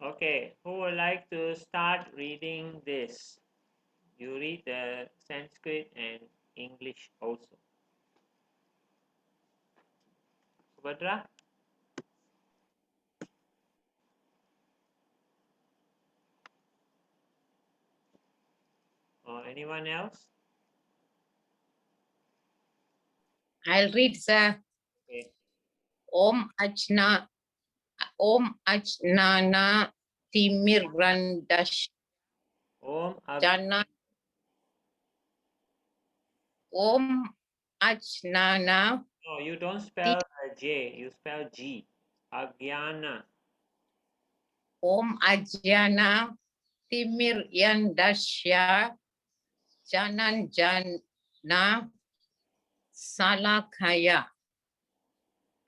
Okay, who would like to start reading this? You read the Sanskrit and English also. Subhadra? Or anyone else? I'll read, sir. Okay. Om Ajnana Timirrandash Om Jana. Om Ajnana No, you don't spell J, you spell G. Agyana. Om Ajnana Timirandasya Jananjana Salakaya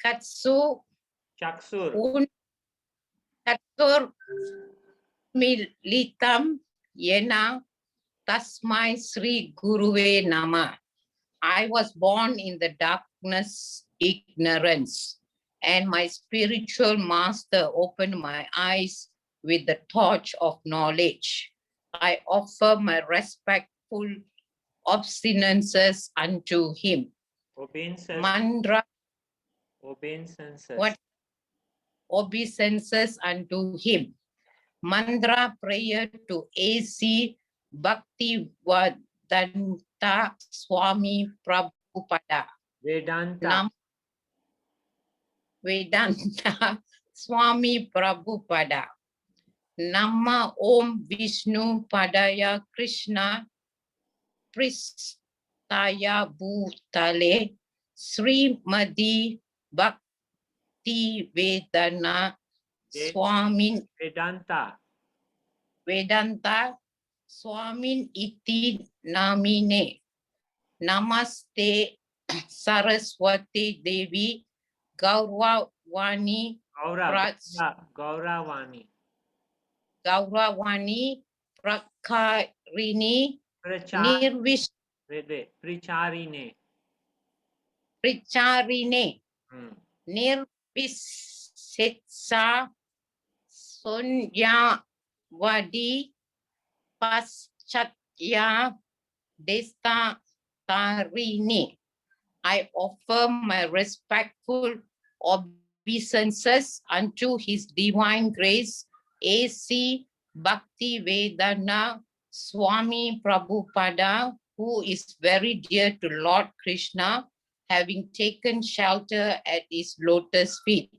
Katsu Chaksur. Un Katsur Militam Yena Tasmai Sri Guruve Nama. I was born in the darkness, ignorance, and my spiritual master opened my eyes with the torch of knowledge. I offer my respectful obeisances unto him. Obeisances. Mandra, Obeisances. what obeisances unto him. Mandra prayer to A.C. Bhakti Vedanta Swami Prabhupada. Vedanta. Vedanta Swami Prabhupada. Nama Om Vishnu Padaya Krishna Pristaya Bhutale Sri Madi Bhakti Vedana Swami Vedanta. Vedanta Swamin Iti Namine. Namaste Saraswati Devi Gaura Vani Gauravani. Gauravani Prakarini Nirvish Pricharine. Pricharine Nirvisitsa Sunyavadi Paschatya Desta Tarini. I offer my respectful obeisances unto His Divine Grace, A.C. Bhakti Vedana Swami Prabhupada, who is very dear to Lord Krishna, having taken shelter at his lotus feet.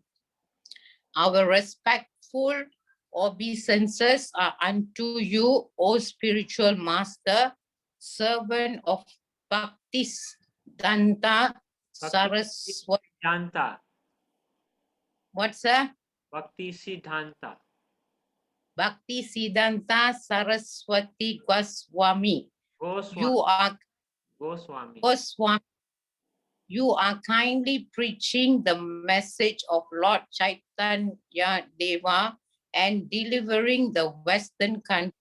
Our respectful obeisances are unto you, O spiritual master, servant of Bhaktis Danta Saraswati. Siddhanta. What's that? Bhakti Siddhanta. Bhakti Siddhanta Saraswati Goswami. Goswami. Goswami. You are kindly preaching the message of Lord Chaitanya Deva and delivering the Western countries,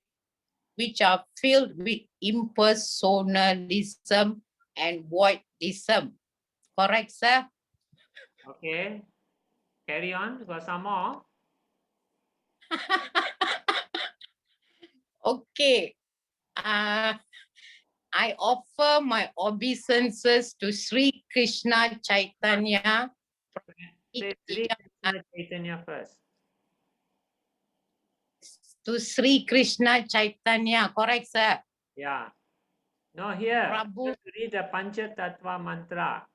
which are filled with impersonalism and voidism. Correct, sir? Okay. Carry on. Got some more? Okay. I offer my obeisances to Sri Krishna Chaitanya. Say Sri Krishna Chaitanya first. To Sri Krishna Chaitanya. Correct, sir? Yeah. No, here. Prabhu. Read the Pancha Tattva mantra.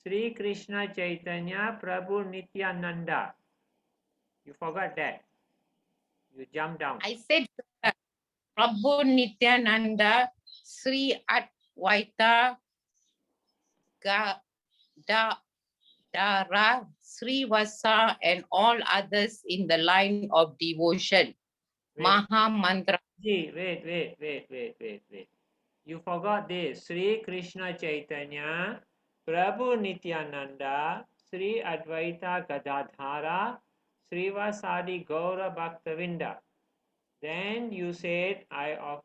Sri Krishna Chaitanya Prabhu Nityananda. You forgot that. You jump down. I said Prabhu Nityananda, Sri Advaita Gadadhara, Sri Vasa, and all others in the line of devotion. Maha Mantra. Wait. You forgot this. Sri Krishna Chaitanya, Prabhu Nityananda, Sri Advaita Gadadhara, Srivasadi Gaura Bhaktavinda. Then you said,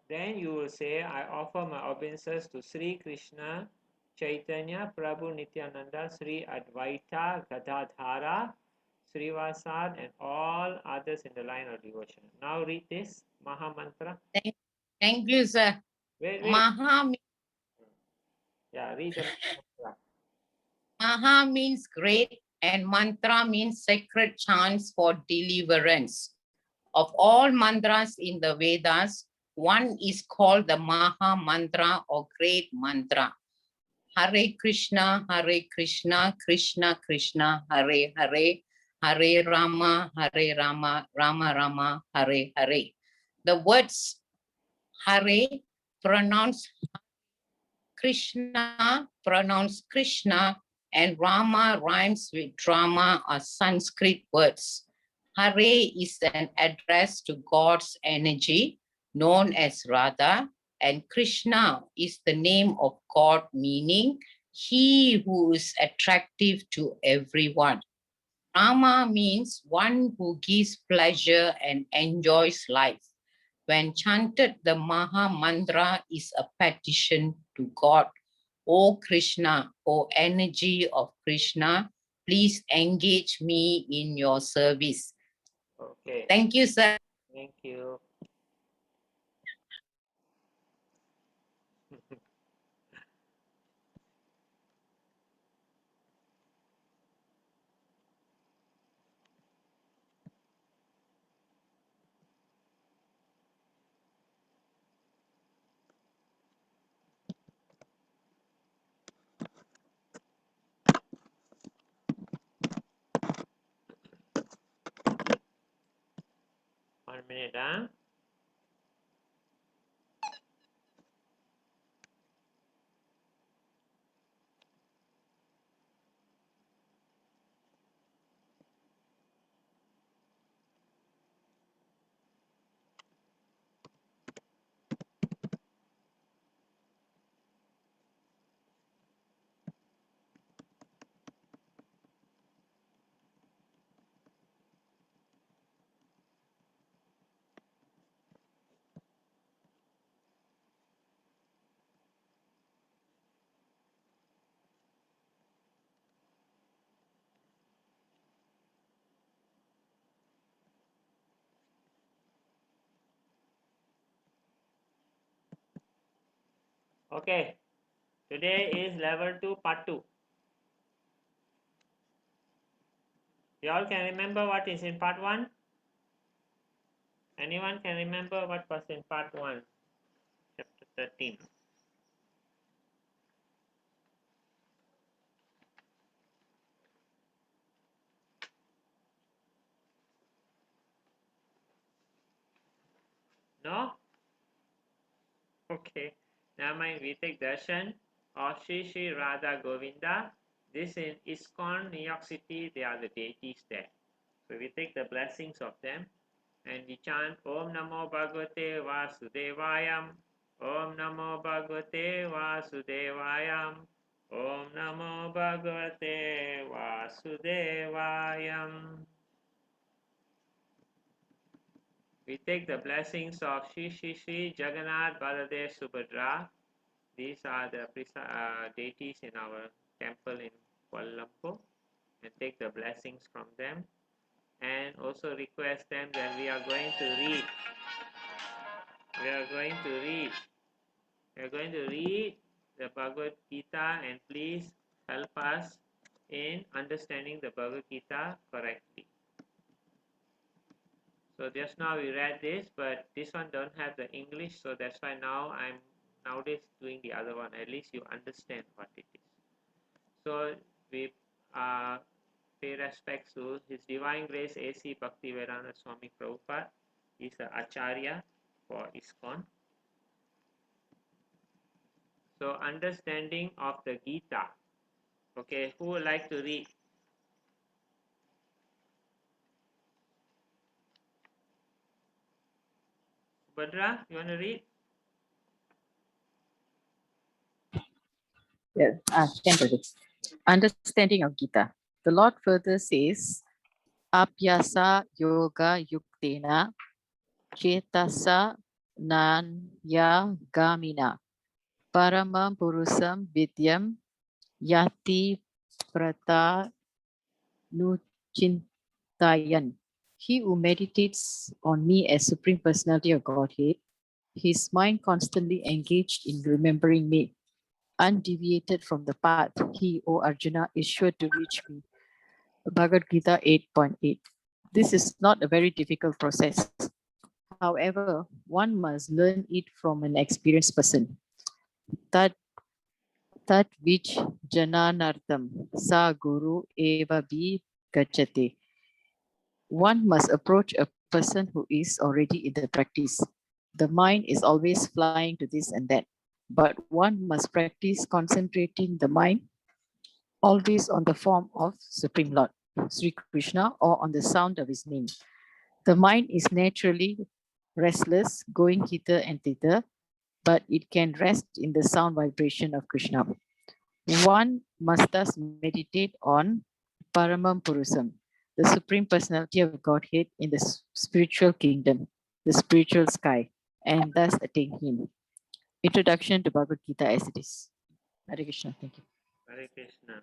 then you will say, I offer my obeisances to Sri Krishna Chaitanya, Prabhu Nityananda, Sri Advaita Gadadhara, Srivasad, and all others in the line of devotion. Now read this Maha Mantra. Thank you, sir. Wait. Maha, Yeah, read the mantra. Maha means great and mantra means sacred chants for deliverance. Of all mantras in the Vedas, one is called the Maha Mantra or Great Mantra. Hare Krishna, Krishna Krishna, Hare Hare, Hare Rama, Rama Rama, Hare Hare. The words Hare pronounced Krishna, and Rama rhymes with drama or Sanskrit words. Hare is an address to God's energy known as Radha, and Krishna is the name of God, meaning he who is attractive to everyone. Rama means one who gives pleasure and enjoys life. When chanted, the Maha Mantra is a petition to God. O Krishna, O energy of Krishna, please engage me in your service. Okay. Thank you, sir. Thank you. One minute, huh? Okay. Today is level 2, part 2. You all can remember what is in part 1? Anyone can remember what was in part 1, chapter 13? No? Okay. Now mind, we take darshan of Sri Sri Radha Govinda. This in ISKCON, New York City, they are the deities there. So we take the blessings of them and we chant Om Namo Bhagavate Vasudevayam. Om Namo Bhagavate Vasudevayam. Om Namo Bhagavate Vasudevayam. We take the blessings of Shri Shri Shri Jagannath Baladev Subhadra. These are the deities in our temple in Kuala Lumpur, and take the blessings from them, and also request them that we are going to read. We are going to read the Bhagavad Gita, and please help us in understanding the Bhagavad Gita correctly. So just now we read this, but this one don't have the English, so that's why now I'm nowadays doing the other one. At least you understand what it is. So we pay respects to His Divine Grace A.C. Bhaktivedanta Swami Prabhupada. He's the Acharya for ISKCON. So understanding of the Gita. Okay, who would like to read? Badra, you want to read? Yes, can do this. Understanding of Gita. The Lord further says, Apyasa yoga yuktena chetasa nanya gamina paramam purusam vidyam yati prata nuchin Dayan. He who meditates on me as Supreme Personality of Godhead, his mind constantly engaged in remembering me, undeviated from the path, he, O Arjuna, is sure to reach me. Bhagavad Gita 8.8. This is not a very difficult process. However, one must learn it from an experienced person. That that which jananartham sa guru eva bi gachate. One must approach a person who is already in the practice. The mind is always flying to this and that, but one must practice concentrating the mind always on the form of Supreme Lord, Sri Krishna, or on the sound of his name. The mind is naturally restless, going hither and thither, but it can rest in the sound vibration of Krishna. One must thus meditate on Paramam Purusam, the Supreme Personality of Godhead in the spiritual kingdom, the spiritual sky, and thus attain Him. Introduction to Bhagavad Gita as it is. Hare Krishna. Thank you. Hare Krishna.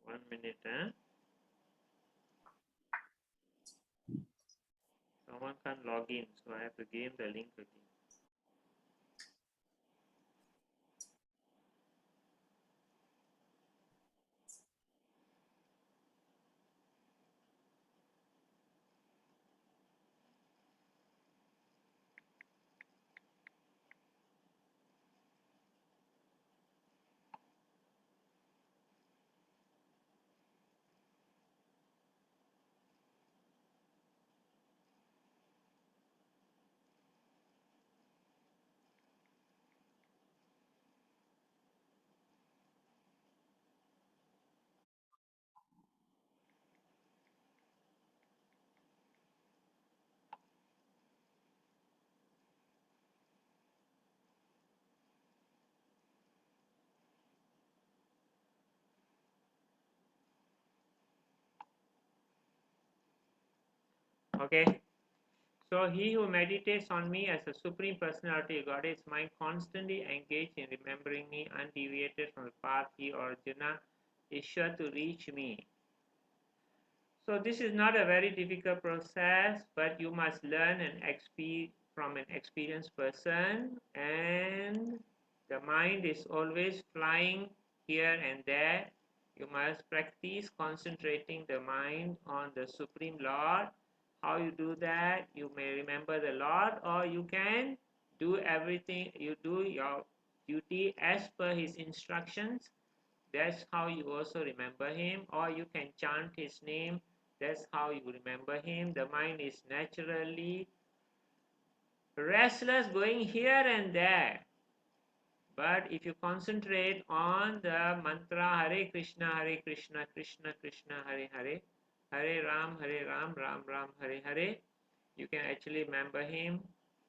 1 minute, huh? Someone can't log in, so I have to give him the link again. Okay. So he who meditates on me as a Supreme Personality of God, his mind constantly engaged in remembering me, undeviated from the path, he or Arjuna is sure to reach me. So this is not a very difficult process, but you must learn and from an experienced person, and the mind is always flying here and there. You must practice concentrating the mind on the Supreme Lord. How you do that? You may remember the Lord, or you can do everything, you do your duty as per his instructions. That's how you also remember him, or you can chant his name. That's how you remember him. The mind is naturally restless, going here and there. But if you concentrate on the mantra Hare Krishna, Krishna Krishna, Hare Hare, Hare Ram, Ram Ram, Hare Hare, you can actually remember him.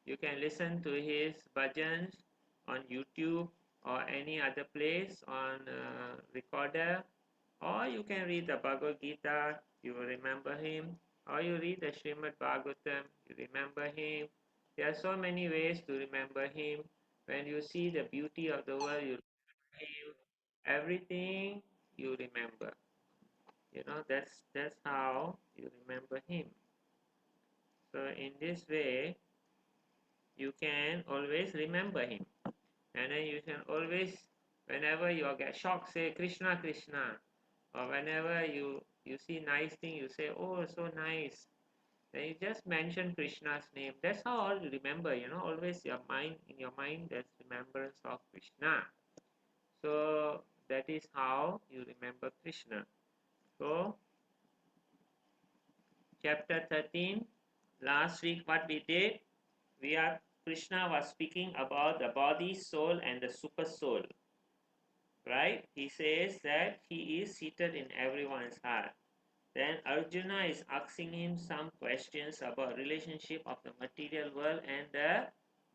You can listen to his bhajans on YouTube or any other place on recorder, or you can read the Bhagavad Gita, you will remember him, or you read the Srimad Bhagavatam, you remember him. There are so many ways to remember him. When you see the beauty of the world, you remember him. Everything you remember. That's how you remember him. So in this way, you can always remember him. And then you can always, whenever you get shocked, say Krishna Krishna. Or whenever you see nice thing, you say, oh, so nice. Then you just mention Krishna's name. That's how all you remember, always in your mind, there's remembrance of Krishna. So that is how you remember Krishna. So chapter 13, last week what we did, Krishna was speaking about the body, soul, and the super soul. Right? He says that he is seated in everyone's heart. Then Arjuna is asking him some questions about relationship of the material world and the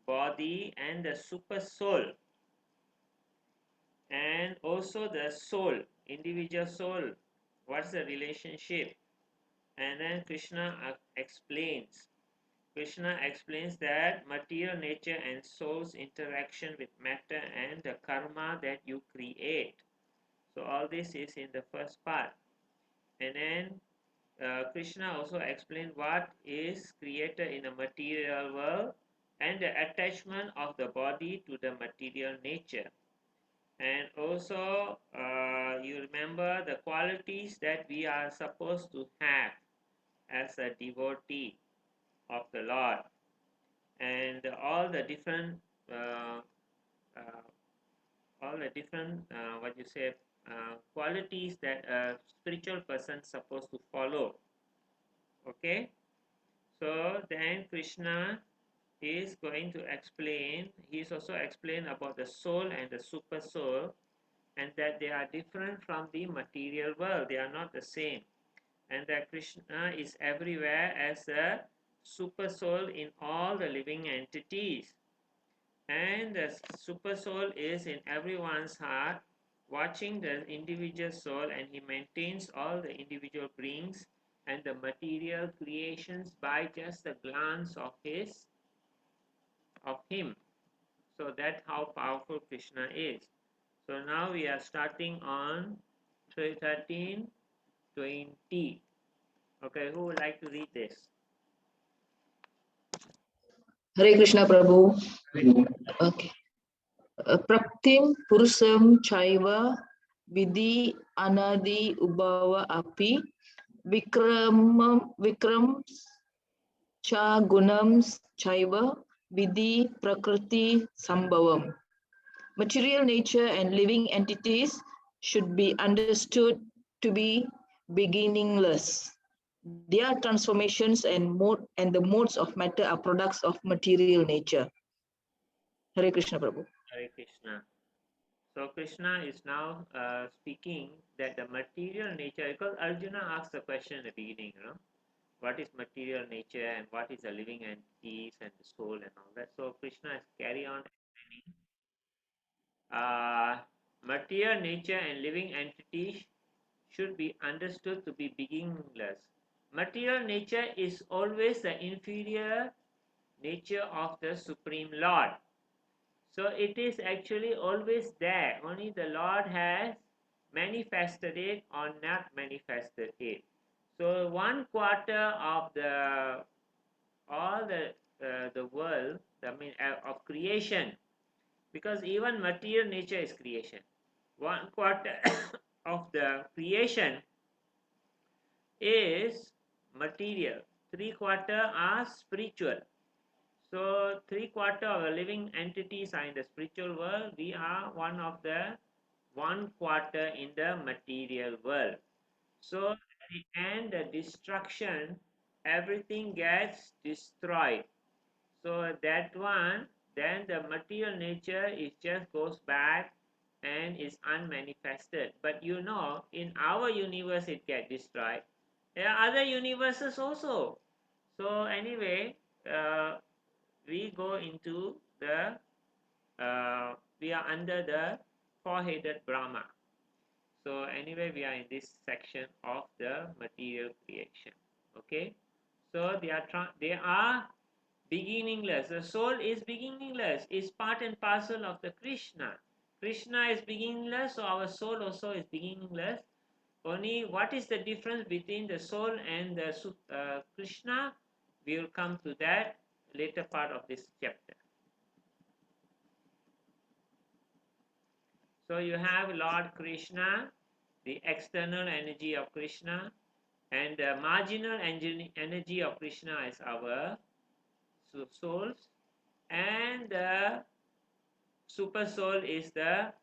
body and the super soul, and also the soul, individual soul. What's the relationship? And then Krishna explains that material nature and soul's interaction with matter and the karma that you create. So all this is in the first part. And then Krishna also explained what is created in the material world and the attachment of the body to the material nature. And also, you remember the qualities that we are supposed to have as a devotee of the Lord, and all the different, uh, uh, what you say, qualities that a spiritual person is supposed to follow. Okay, so then Krishna is going to explain. He's also explained about the soul and the super soul, and that they are different from the material world. They are not the same, and that Krishna is everywhere as a super soul in all the living entities, and the super soul is in everyone's heart, watching the individual soul, and he maintains all the individual beings and the material creations by just a glance of him. So that's how powerful Krishna is. So now we are starting on 13:20. Okay, who would like to read this? Hare Krishna Prabhu. Okay. Praktim Purusam Chaiva Vidhi Anadi Ubhava Api Vikram Cha Gunam Chaiva Vidhi Prakriti Sambhavam. Material nature and living entities should be understood to be beginningless. Their transformations and the modes of matter are products of material nature. Hare Krishna Prabhu. Hare Krishna. So Krishna is now speaking that the material nature, because Arjuna asked the question in the beginning, what is material nature and what is the living entities and the soul and all that. So Krishna is carry on explaining material nature and living entities should be understood to be beginningless. Material nature is always the inferior nature of the Supreme Lord. So it is actually always there. Only the Lord has manifested it or not manifested it. So 1/4 of the world, of creation, because even material nature is creation. 1/4 of the creation is material. 3/4 are spiritual. So 3/4 of the living entities are in the spiritual world. We are one of the 1/4 in the material world. So at the end, the destruction, everything gets destroyed. So that one, then the material nature is just goes back and is unmanifested. But in our universe it gets destroyed. There are other universes also. So anyway, we go into we are under the four-headed Brahma. So anyway, we are in this section of the material creation. Okay, so they are beginningless. The soul is beginningless. It's part and parcel of the Krishna. Krishna is beginningless, so our soul also is beginningless. Only what is the difference between the soul and the Krishna? We will come to that later part of this chapter. So you have Lord Krishna, the external energy of Krishna, and the marginal energy of Krishna is our souls, and the super soul is the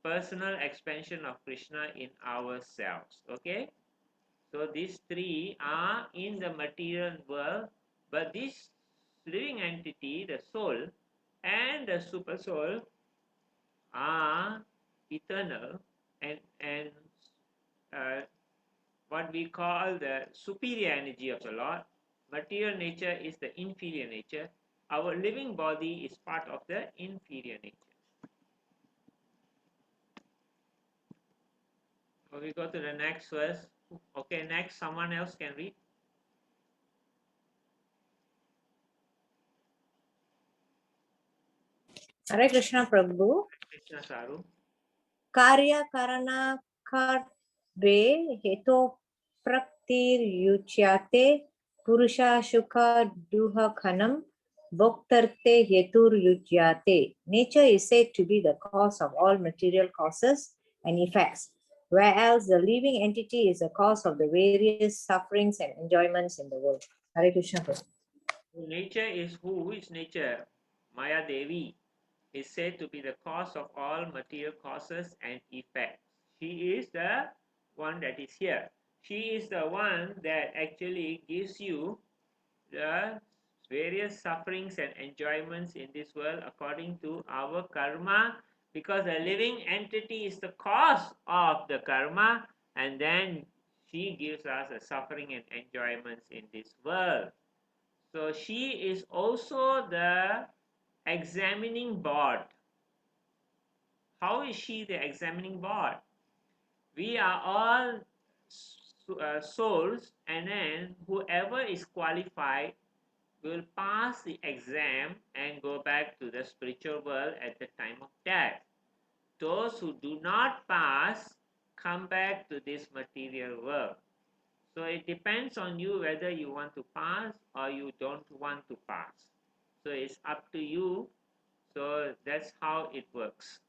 personal expansion of Krishna in ourselves. Okay, so these three are in the material world, but this living entity, the soul and the super soul, are eternal, and what we call the superior energy of the Lord. Material nature is the inferior nature. Our living body is part of the inferior nature. So we go to the next verse. Okay, next someone else can read. Hare Krishna Prabhu. Krishna Saru. Karya Karana Karve Heto yuchyate purusha shukha duha khanam bhoktarte hetur yuchyate. Nature is said to be the cause of all material causes and effects, whereas the living entity is the cause of the various sufferings and enjoyments in the world. Hare Krishna. Prabhu. Nature is who is nature? Maya Devi is said to be the cause of all material causes and effects. She is the one that is here. She is the one that actually gives you the various sufferings and enjoyments in this world according to our karma, because the living entity is the cause of the karma, and then she gives us the suffering and enjoyments in this world. So she is also the examining board. How is she the examining board? We are all souls, and then whoever is qualified will pass the exam and go back to the spiritual world at the time of death. Those who do not pass come back to this material world. So it depends on you whether you want to pass or you don't want to pass. So it's up to you. So that's how it works.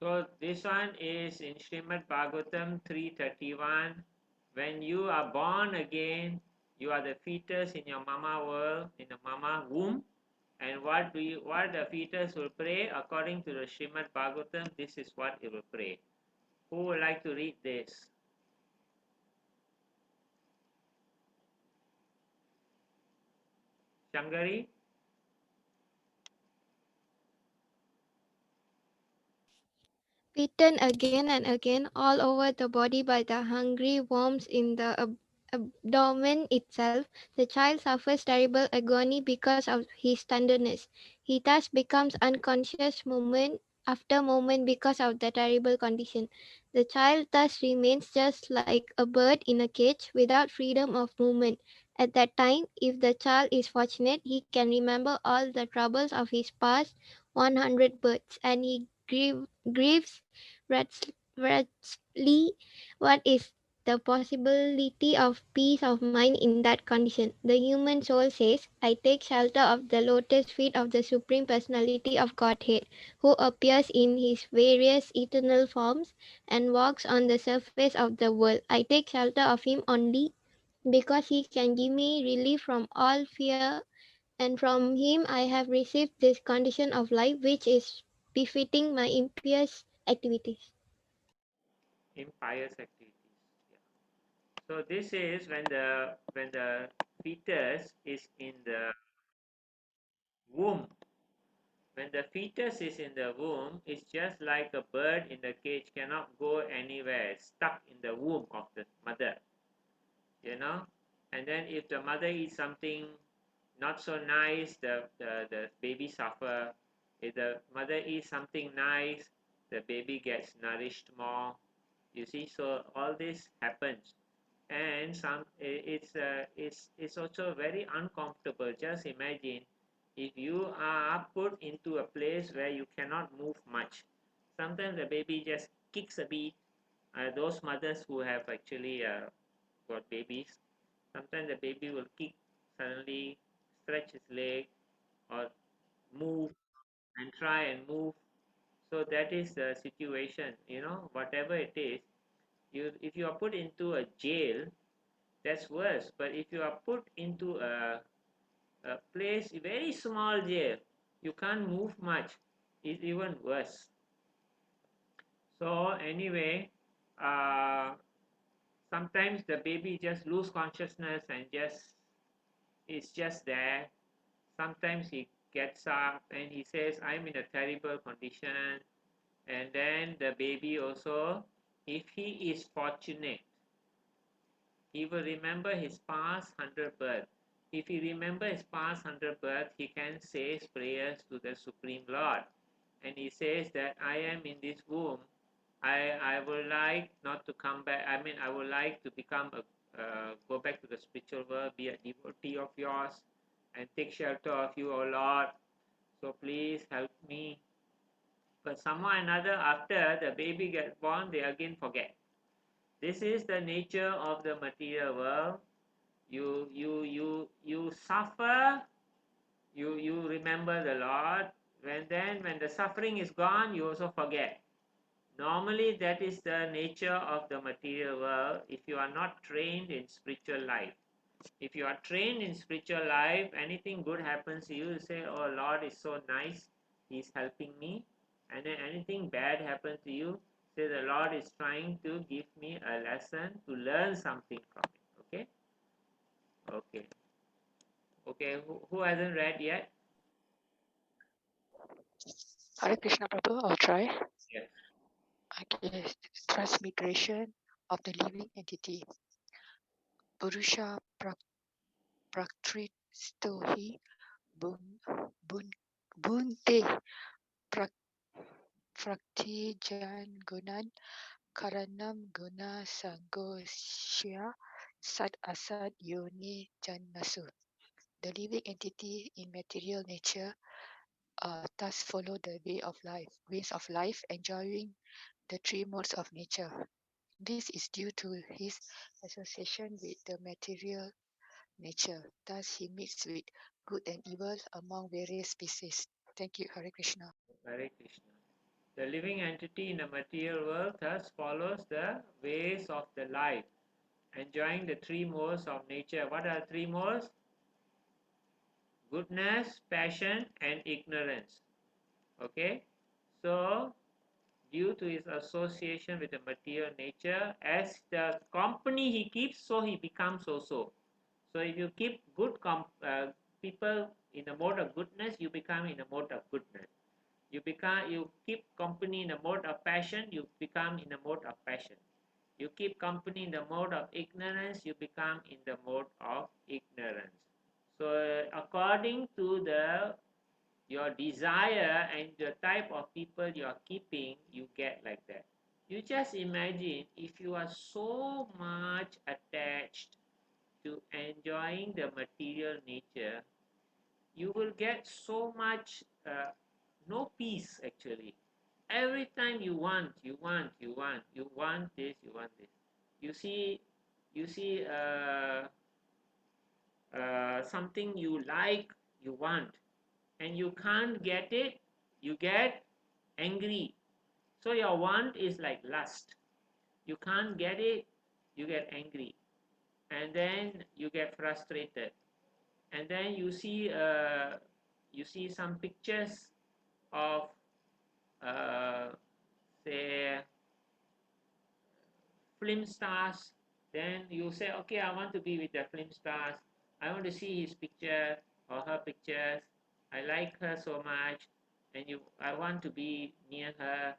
So this one is in Srimad Bhagavatam 3:31. When you are born again, you are the fetus in your mama world, in the mama womb. And what the fetus will pray according to the Srimad Bhagavatam? This is what it will pray. Who would like to read this? Shangari? Beaten again and again all over the body by the hungry worms in the abdomen itself, the child suffers terrible agony because of his tenderness. He thus becomes unconscious moment after moment because of the terrible condition. The child thus remains just like a bird in a cage without freedom of movement. At that time, if the child is fortunate, he can remember all the troubles of his past 100 births, and he grieves wretchedly. What is the possibility of peace of mind in that condition? The human soul says, I take shelter of the lotus feet of the Supreme Personality of Godhead, who appears in his various eternal forms and walks on the surface of the world. I take shelter of him only because he can give me relief from all fear, and from him I have received this condition of life which is befitting my impious activities. Impious activities. Yeah. So this is when the fetus is in the womb. When the fetus is in the womb, it's just like a bird in the cage, cannot go anywhere, stuck in the womb of the mother, you know. And then if the mother eats something not so nice, the baby suffer. If the mother eats something nice, the baby gets nourished more. You see, so all this happens, and it's also very uncomfortable. Just imagine if you are put into a place where you cannot move much. Sometimes the baby just kicks a bit. Those mothers who have actually got babies, sometimes the baby will kick, suddenly stretch his leg or move and try and move. So that is the situation, whatever it is. If you are put into a jail, that's worse. But if you are put into a place, a very small jail, you can't move much, it's even worse. So anyway, uh, sometimes the baby just lose consciousness and just is just there. Sometimes he gets up and he says, I'm in a terrible condition. And then the baby also, if he is fortunate, he will remember his past 100 births. If he remembers his past 100 births, he can say prayers to the Supreme Lord. And he says that I am in this womb. I would like not to come back. I mean, I would like to become go back to the spiritual world, be a devotee of yours, and take shelter of you, O Lord. So please help me. But somehow or another, after the baby gets born, they again forget. This is the nature of the material world. You suffer, you remember the Lord. When the suffering is gone, you also forget. Normally, that is the nature of the material world if you are not trained in spiritual life. If you are trained in spiritual life, anything good happens to you, you say, oh, Lord is so nice, He's helping me. And then anything bad happens to you, say the Lord is trying to give me a lesson to learn something from it. Okay? Okay. Okay, who hasn't read yet? Hare Krishna Prabhu, I'll try. Yes. Okay, transmigration of the living entity. Purusha Praktristohi Bun Bunte Praktijan Gunan Karanam Guna Sangosya Sat Asad Yoni Jannasu. The living entity in material nature thus follow the ways of life, enjoying the three modes of nature. This is due to his association with the material nature. Thus, he mixes with good and evil among various species. Thank you, Hare Krishna. Hare Krishna. The living entity in the material world thus follows the ways of the life, enjoying the three modes of nature. What are three modes? Goodness, passion, and ignorance. Okay? So, due to his association with the material nature, as the company he keeps, so he becomes also. So, if you keep good people in the mode of goodness, you become in the mode of goodness. You keep company in the mode of passion, you become in the mode of passion. You keep company in the mode of ignorance, you become in the mode of ignorance. So according to your desire and the type of people you are keeping, you get like that. You just imagine if you are so much attached to enjoying the material nature, you will get so much no peace actually. Every time you want this, you want this. You see something you like, you want, and you can't get it, you get angry. So your want is like lust. You can't get it, you get angry, and then you get frustrated, and then you see some pictures of say film stars, then you say, okay, I want to be with the film stars. I want to see his picture or her pictures. I like her so much, and I want to be near her.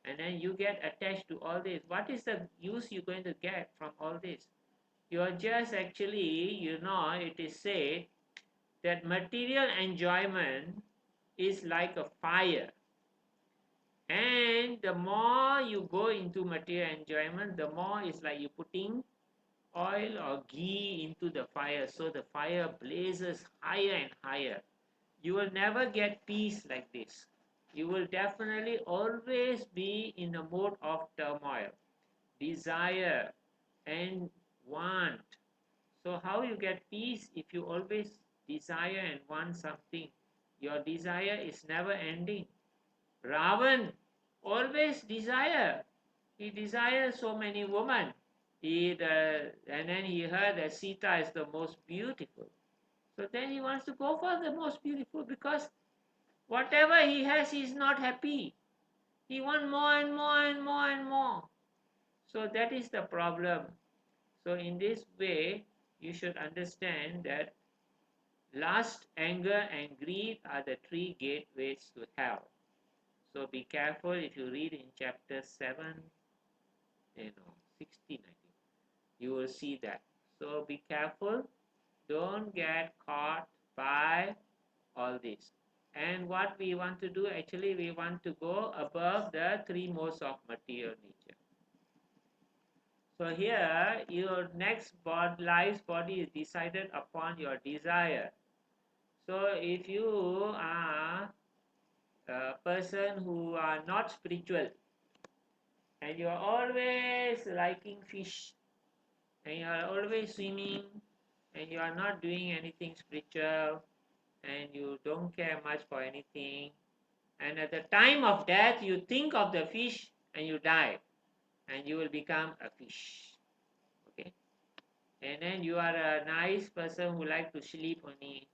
And then you get attached to all this. What is the use you're going to get from all this? You're just actually, it is said that material enjoyment is like a fire. And the more you go into material enjoyment, the more it's like you putting oil or ghee into the fire. So the fire blazes higher and higher. You will never get peace like this. You will definitely always be in a mode of turmoil, desire, and want. So how you get peace if you always desire and want something? Your desire is never ending. Ravan always desire. He desires so many women. And then he heard that Sita is the most beautiful. So then he wants to go for the most beautiful because whatever he has, he's not happy. He wants more and more and more and more. So that is the problem. So in this way, you should understand that lust, anger, and greed are the three gateways to hell. So be careful if you read in chapter 7, 16, I think. You will see that. So be careful. Don't get caught by all this. And what we want to do, actually, we want to go above the three modes of material nature. So here, your next life's body is decided upon your desire. So if you are a person who are not spiritual, and you are always liking fish, and you are always swimming, and you are not doing anything spiritual, and you don't care much for anything, and at the time of death you think of the fish and you die, and you will become a fish. Okay, and then you are a nice person who like to sleep only.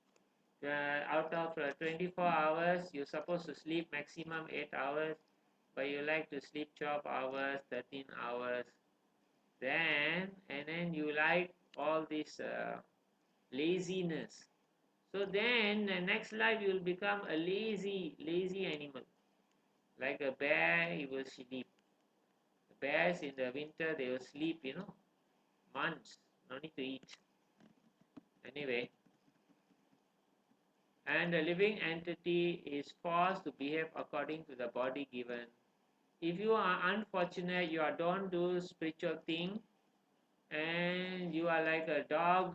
Out of 24 hours you're supposed to sleep maximum 8 hours, but you like to sleep 12 hours, 13 hours, and then you like all this laziness. So then the next life you will become a lazy animal, like a bear. He will sleep. Bears in the winter they will sleep, months, no need to eat. Anyway, and the living entity is forced to behave according to the body given. If you are unfortunate, you don't do spiritual thing, and you are like a dog,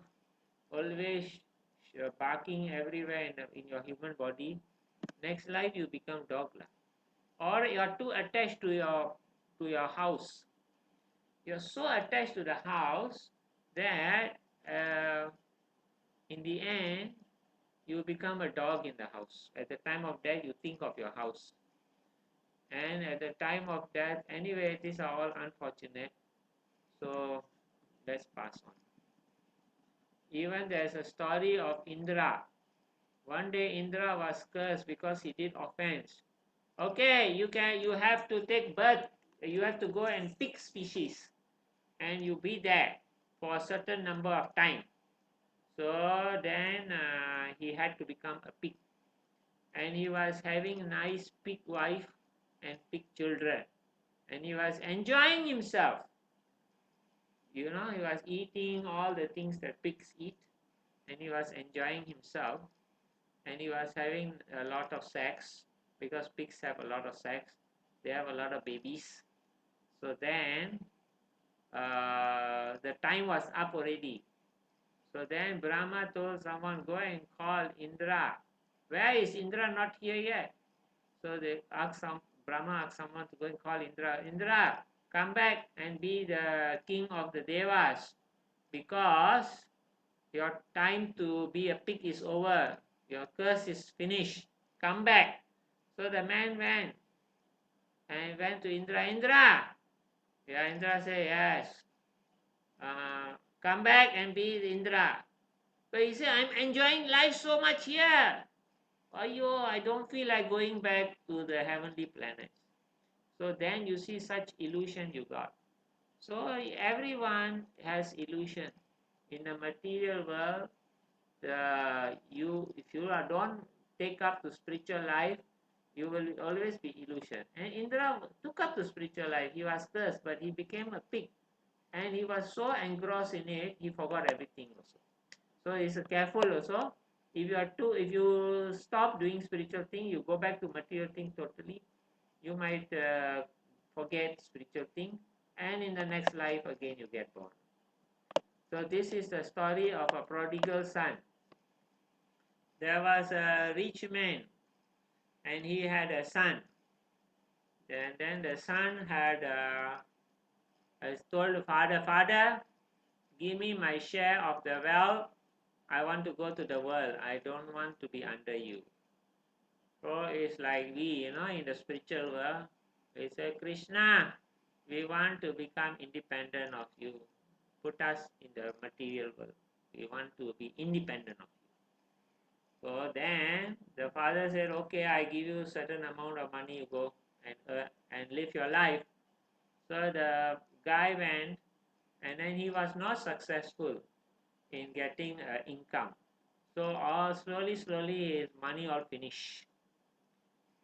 always barking everywhere in your human body. Next life you become dog, or you are too attached to your house. You're so attached to the house that uh, in the end you become a dog in the house. At the time of death you think of your house, and at the time of death, anyway, these are all unfortunate. So let's pass on. Even there's a story of Indra. One day Indra was cursed because he did offense. Okay, you have to take birth, you have to go and pick species, and you be there for a certain number of time. So then he had to become a pig, and he was having a nice pig wife and pig children, and he was enjoying himself. He was eating all the things that pigs eat, and he was enjoying himself, and he was having a lot of sex, because pigs have a lot of sex. They have a lot of babies. So then the time was up already. So then Brahma told someone, go and call Indra. Where is Indra? Not here yet. So Brahma asked someone to go and call Indra. Indra, come back and be the king of the Devas, because your time to be a pig is over. Your curse is finished. Come back. So the man went to Indra. Indra. Yeah, Indra said, yes. Come back and be Indra. But he said, I'm enjoying life so much here. I don't feel like going back to the heavenly planets. So then you see such illusion you got. So everyone has illusion. In the material world, if you don't take up to spiritual life, you will always be illusion. And Indra took up to spiritual life. He was cursed, but he became a pig, and he was so engrossed in it, he forgot everything also. So he's careful also. If you stop doing spiritual thing, you go back to material thing totally, you might forget spiritual thing, and in the next life again you get born. So this is the story of a prodigal son. There was a rich man, and he had a son. And then the son had told the father, give me my share of the wealth. I want to go to the world. I don't want to be under you. So it's like we, in the spiritual world, we say, Krishna, we want to become independent of you. Put us in the material world. We want to be independent of you. So then the father said, okay, I give you a certain amount of money, you go and live your life. So the guy went, and then he was not successful in getting income. So all slowly his money all finished.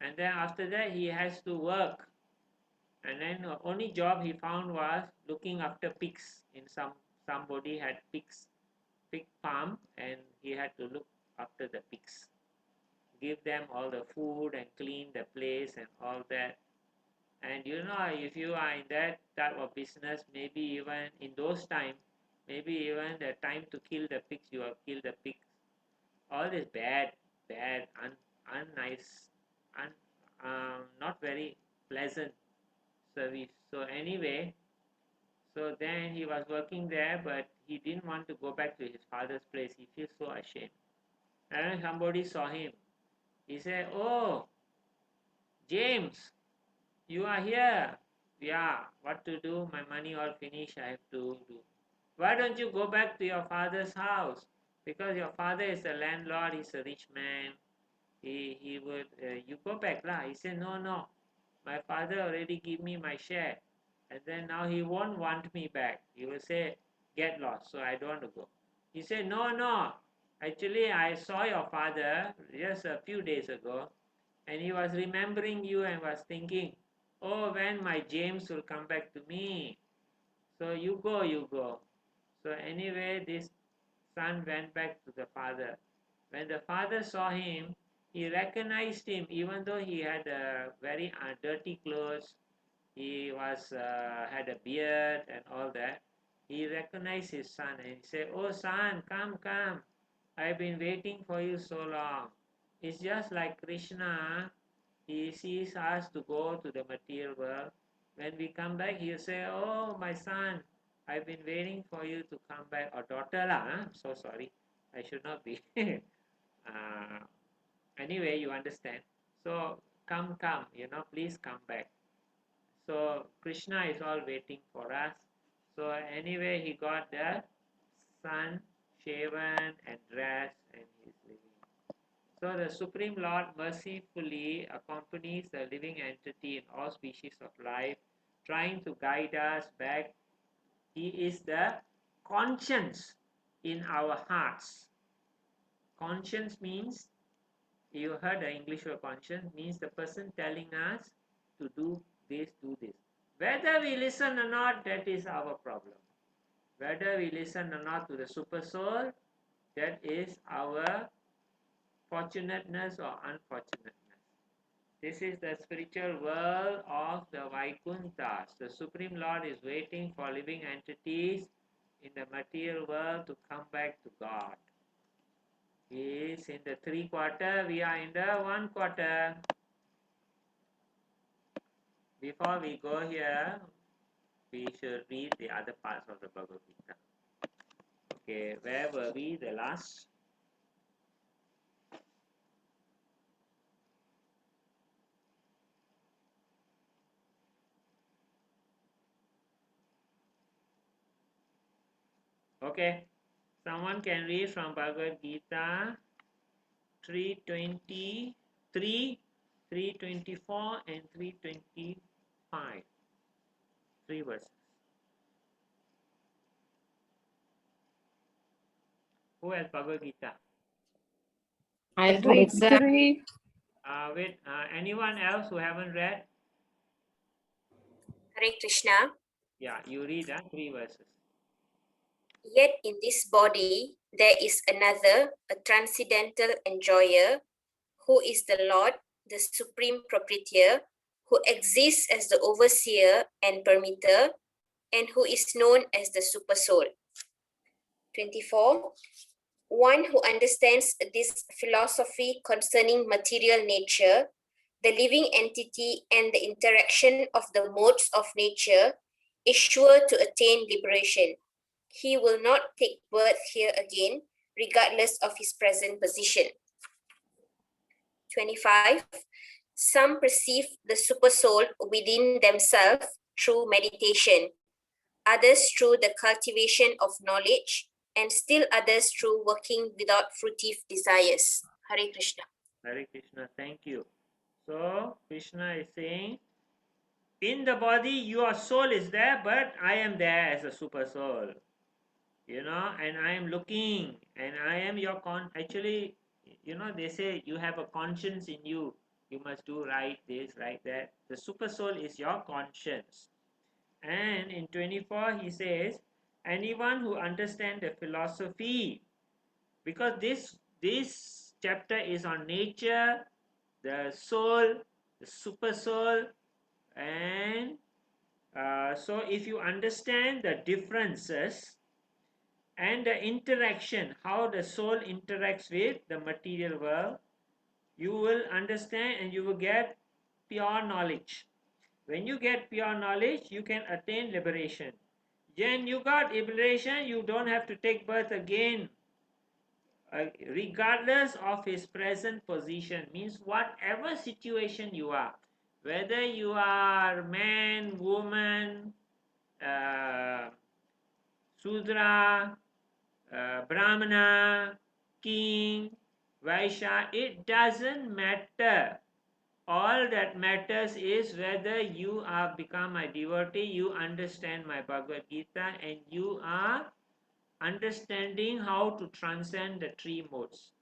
And then after that he has to work. And then the only job he found was looking after pigs. Somebody had pig farm, and he had to look after the pigs, give them all the food and clean the place and all that. And if you are in that type of business, maybe even in those times, maybe even the time to kill the pigs, you have killed the pigs. All this bad, unnice, not very pleasant service. So anyway, so then he was working there, but he didn't want to go back to his father's place. He feels so ashamed. And somebody saw him. He said, "Oh, James, you are here. Yeah, what to do? My money all finished. I have to do. Why don't you go back to your father's house? Because your father is a landlord. He's a rich man. He would you go back lah." He said, "No, no. My father already give me my share, and then now he won't want me back. He will say, get lost. So I don't want to go." He said, "No, no. Actually, I saw your father just a few days ago, and he was remembering you and was thinking, oh, when my James will come back to me. So you go, you go." So anyway, this son went back to the father. When the father saw him, he recognized him, even though he had very dirty clothes. He was had a beard and all that. He recognized his son and he said, "Oh son, come, come. I've been waiting for you so long." It's just like Krishna. He sees us to go to the material world. When we come back, he'll say, "Oh, my son, I've been waiting for you to come back." Or daughter lah. Huh? So sorry. I should not be. uh, anyway, you understand. So come, come, please come back. So Krishna is all waiting for us. So anyway, he got the son shaven and dressed and he's living. So the Supreme Lord mercifully accompanies the living entity in all species of life, trying to guide us back. He is the conscience in our hearts. Conscience means, you heard the English word conscience, means the person telling us to do this, do this. Whether we listen or not, that is our problem. Whether we listen or not to the super soul, that is our fortunateness or unfortunateness. This is the spiritual world of the Vaikunthas. The Supreme Lord is waiting for living entities in the material world to come back to God. He is in the 3/4, we are in the 1/4. Before we go here, we should read the other parts of the Bhagavad Gita. Okay, where were we? The last? Okay, someone can read from Bhagavad Gita 323, 324 and 325. 3 verses. Who has Bhagavad Gita? I'll read, sir. Anyone else who haven't read? Hare Krishna. Yeah, you read 3 verses. Yet in this body there is another, a transcendental enjoyer, who is the Lord, the supreme proprietor, who exists as the overseer and permitter, and who is known as the super soul. 24. One who understands this philosophy concerning material nature, the living entity, and the interaction of the modes of nature is sure to attain liberation. He will not take birth here again, regardless of his present position. 25. Some perceive the super soul within themselves through meditation, others through the cultivation of knowledge, and still others through working without fruitive desires. Hare Krishna. Hare Krishna, thank you. So, Krishna is saying, in the body, your soul is there, but I am there as a super soul. And I am looking, and I am your actually, they say you have a conscience in you. You must do right this, right that. The super soul is your conscience. And in 24, he says, anyone who understands the philosophy, because this chapter is on nature, the soul, the super soul, and so if you understand the differences and the interaction, how the soul interacts with the material world, you will understand and you will get pure knowledge. When you get pure knowledge, you can attain liberation. When you got liberation, you don't have to take birth again, regardless of his present position. Means whatever situation you are, whether you are man, woman, uh, Sudra, Brahmana, king, Vaishya, it doesn't matter. All that matters is whether you are become a devotee, you understand my Bhagavad Gita, and you are understanding how to transcend the three modes.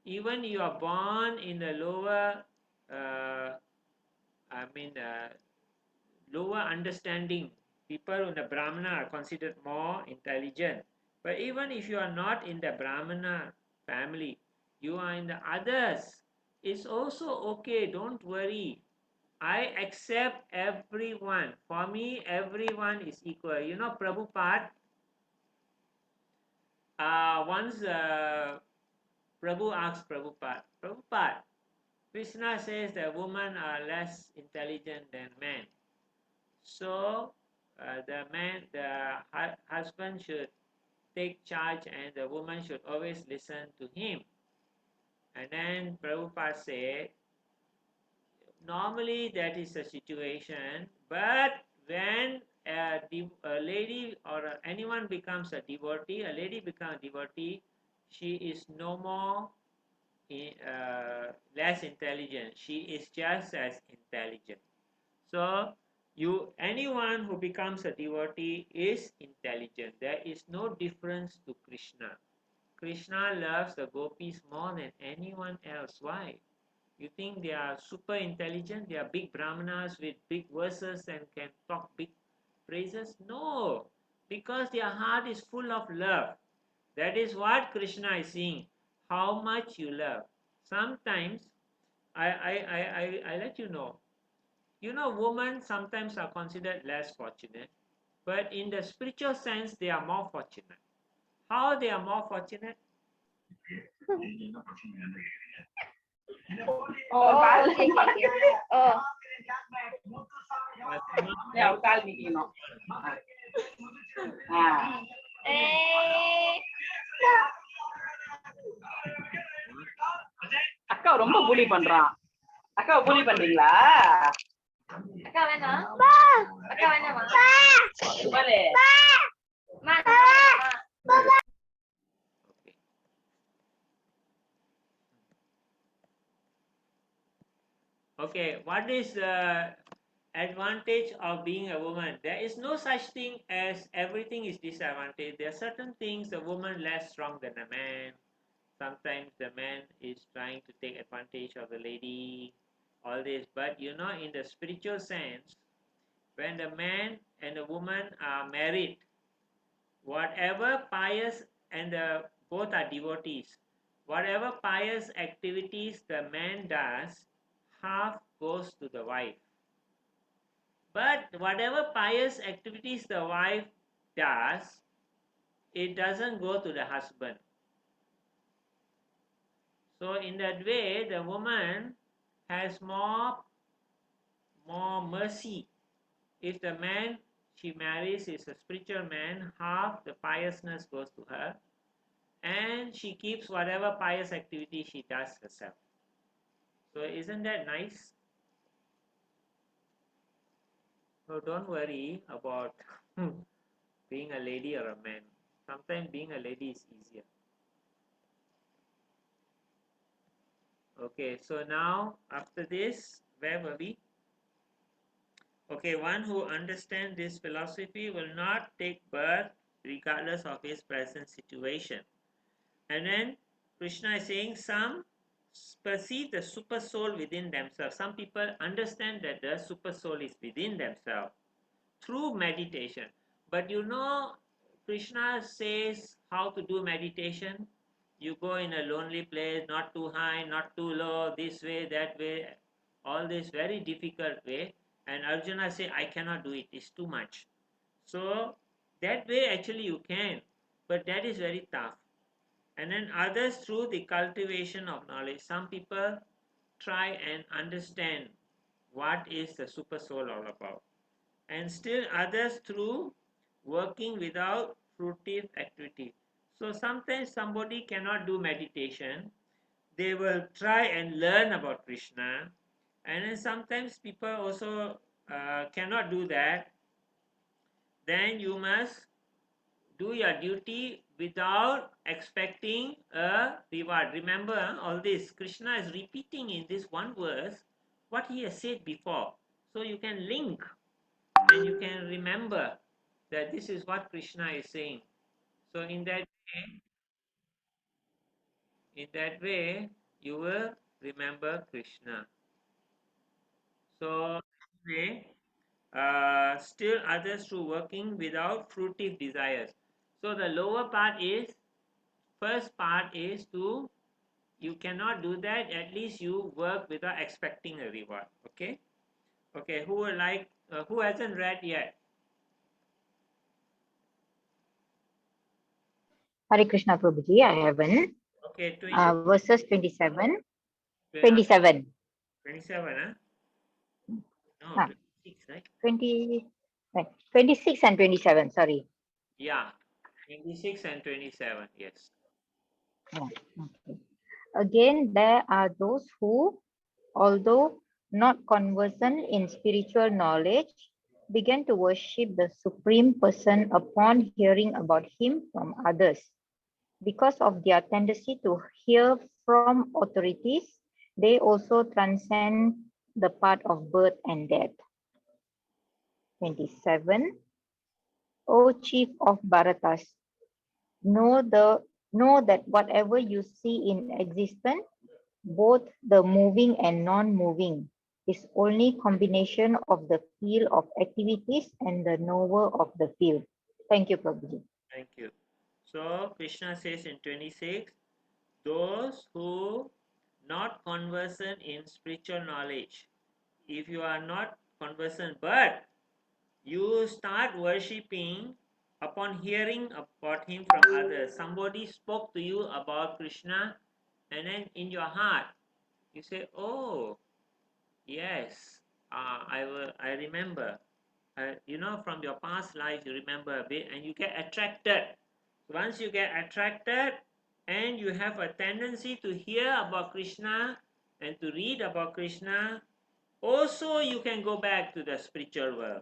Even you are born in the lower, uh, I mean, lower understanding. People in the Brahmana are considered more intelligent. But even if you are not in the Brahmana family, you are in the others, it's also okay. Don't worry. I accept everyone. For me, everyone is equal. You know, Prabhupada, once Prabhu asked Prabhupada, Krishna says that women are less intelligent than men. So the husband should take charge and the woman should always listen to him. And then Prabhupada said, normally that is the situation, but when a lady or anyone becomes a devotee, a lady becomes a devotee, she is no more less intelligent. She is just as intelligent. So anyone who becomes a devotee is intelligent. There is no difference to Krishna. Krishna loves the gopis more than anyone else. Why? You think they are super intelligent? They are big brahmanas with big verses and can talk big phrases? No, because their heart is full of love. That is what Krishna is saying. How much you love. Sometimes I let you know. You know, women sometimes are considered less fortunate, but in the spiritual sense, they are more fortunate. How they are more fortunate? Oh, okay, okay, okay. Oh. அக்கா ரொம்ப புலி பண்றான். அக்கா புலி பண்றீங்களா? அக்கா வேணாம். அக்கா வேணாமா? பாரு. Okay, what is the advantage of being a woman? There is no such thing as everything is disadvantage. There are certain things the woman less strong than a man. Sometimes the man is trying to take advantage of the lady, all this. But you know, in the spiritual sense, when the man and the woman are married, whatever pious and both are devotees, whatever pious activities the man does, half goes to the wife. But whatever pious activities the wife does, it doesn't go to the husband. So in that way, the woman has more mercy. If the man she marries is a spiritual man, half the piousness goes to her, and she keeps whatever pious activity she does herself. So isn't that nice? So don't worry about being a lady or a man. Sometimes being a lady is easier. Okay, so now after this, where were we? Okay, one who understands this philosophy will not take birth regardless of his present situation. And then Krishna is saying some perceive the super soul within themselves. Some people understand that the super soul is within themselves through meditation. But you know, Krishna says how to do meditation. You go in a lonely place, not too high, not too low, this way, that way, all this very difficult way. And Arjuna say, I cannot do it, it's too much. So that way actually you can, but that is very tough. And then others through the cultivation of knowledge. Some people try and understand what is the super soul all about. And still others through working without fruitive activity. So sometimes somebody cannot do meditation, they will try and learn about Krishna, and then sometimes people also cannot do that. Then you must do your duty without expecting a reward. Remember, all this Krishna is repeating in this one verse what he has said before, so you can link and you can remember that this is what Krishna is saying. So in that way you will remember Krishna. So anyway, still others through working without fruitive desires. So the lower part is, first part is to, you cannot do that, at least you work without expecting a reward. Okay. Okay, who would like, who hasn't read yet? Hare Krishna Prabhuji, I haven't. Okay, Verses 27. 27. 27, huh? No, Huh. 26, right? 20, right. 26 and 27, sorry. Yeah, 26 and 27, yes. Yeah, okay. Again, there are those who, although not conversant in spiritual knowledge, began to worship the Supreme Person upon hearing about him from others. Because of their tendency to hear from authorities, they also transcend the part of birth and death. 27. O chief of Bharatas, know that whatever you see in existence, both the moving and non-moving, is only combination of the field of activities and the knower of the field. Thank you, Prabhuji. Thank you. So Krishna says in 26, those who not conversant in spiritual knowledge, if you are not conversant but you start worshipping upon hearing about him from others, somebody spoke to you about Krishna, and then in your heart you say, oh yes, I remember. From your past life you remember a bit and you get attracted. Once you get attracted and you have a tendency to hear about Krishna and to read about Krishna, also you can go back to the spiritual world.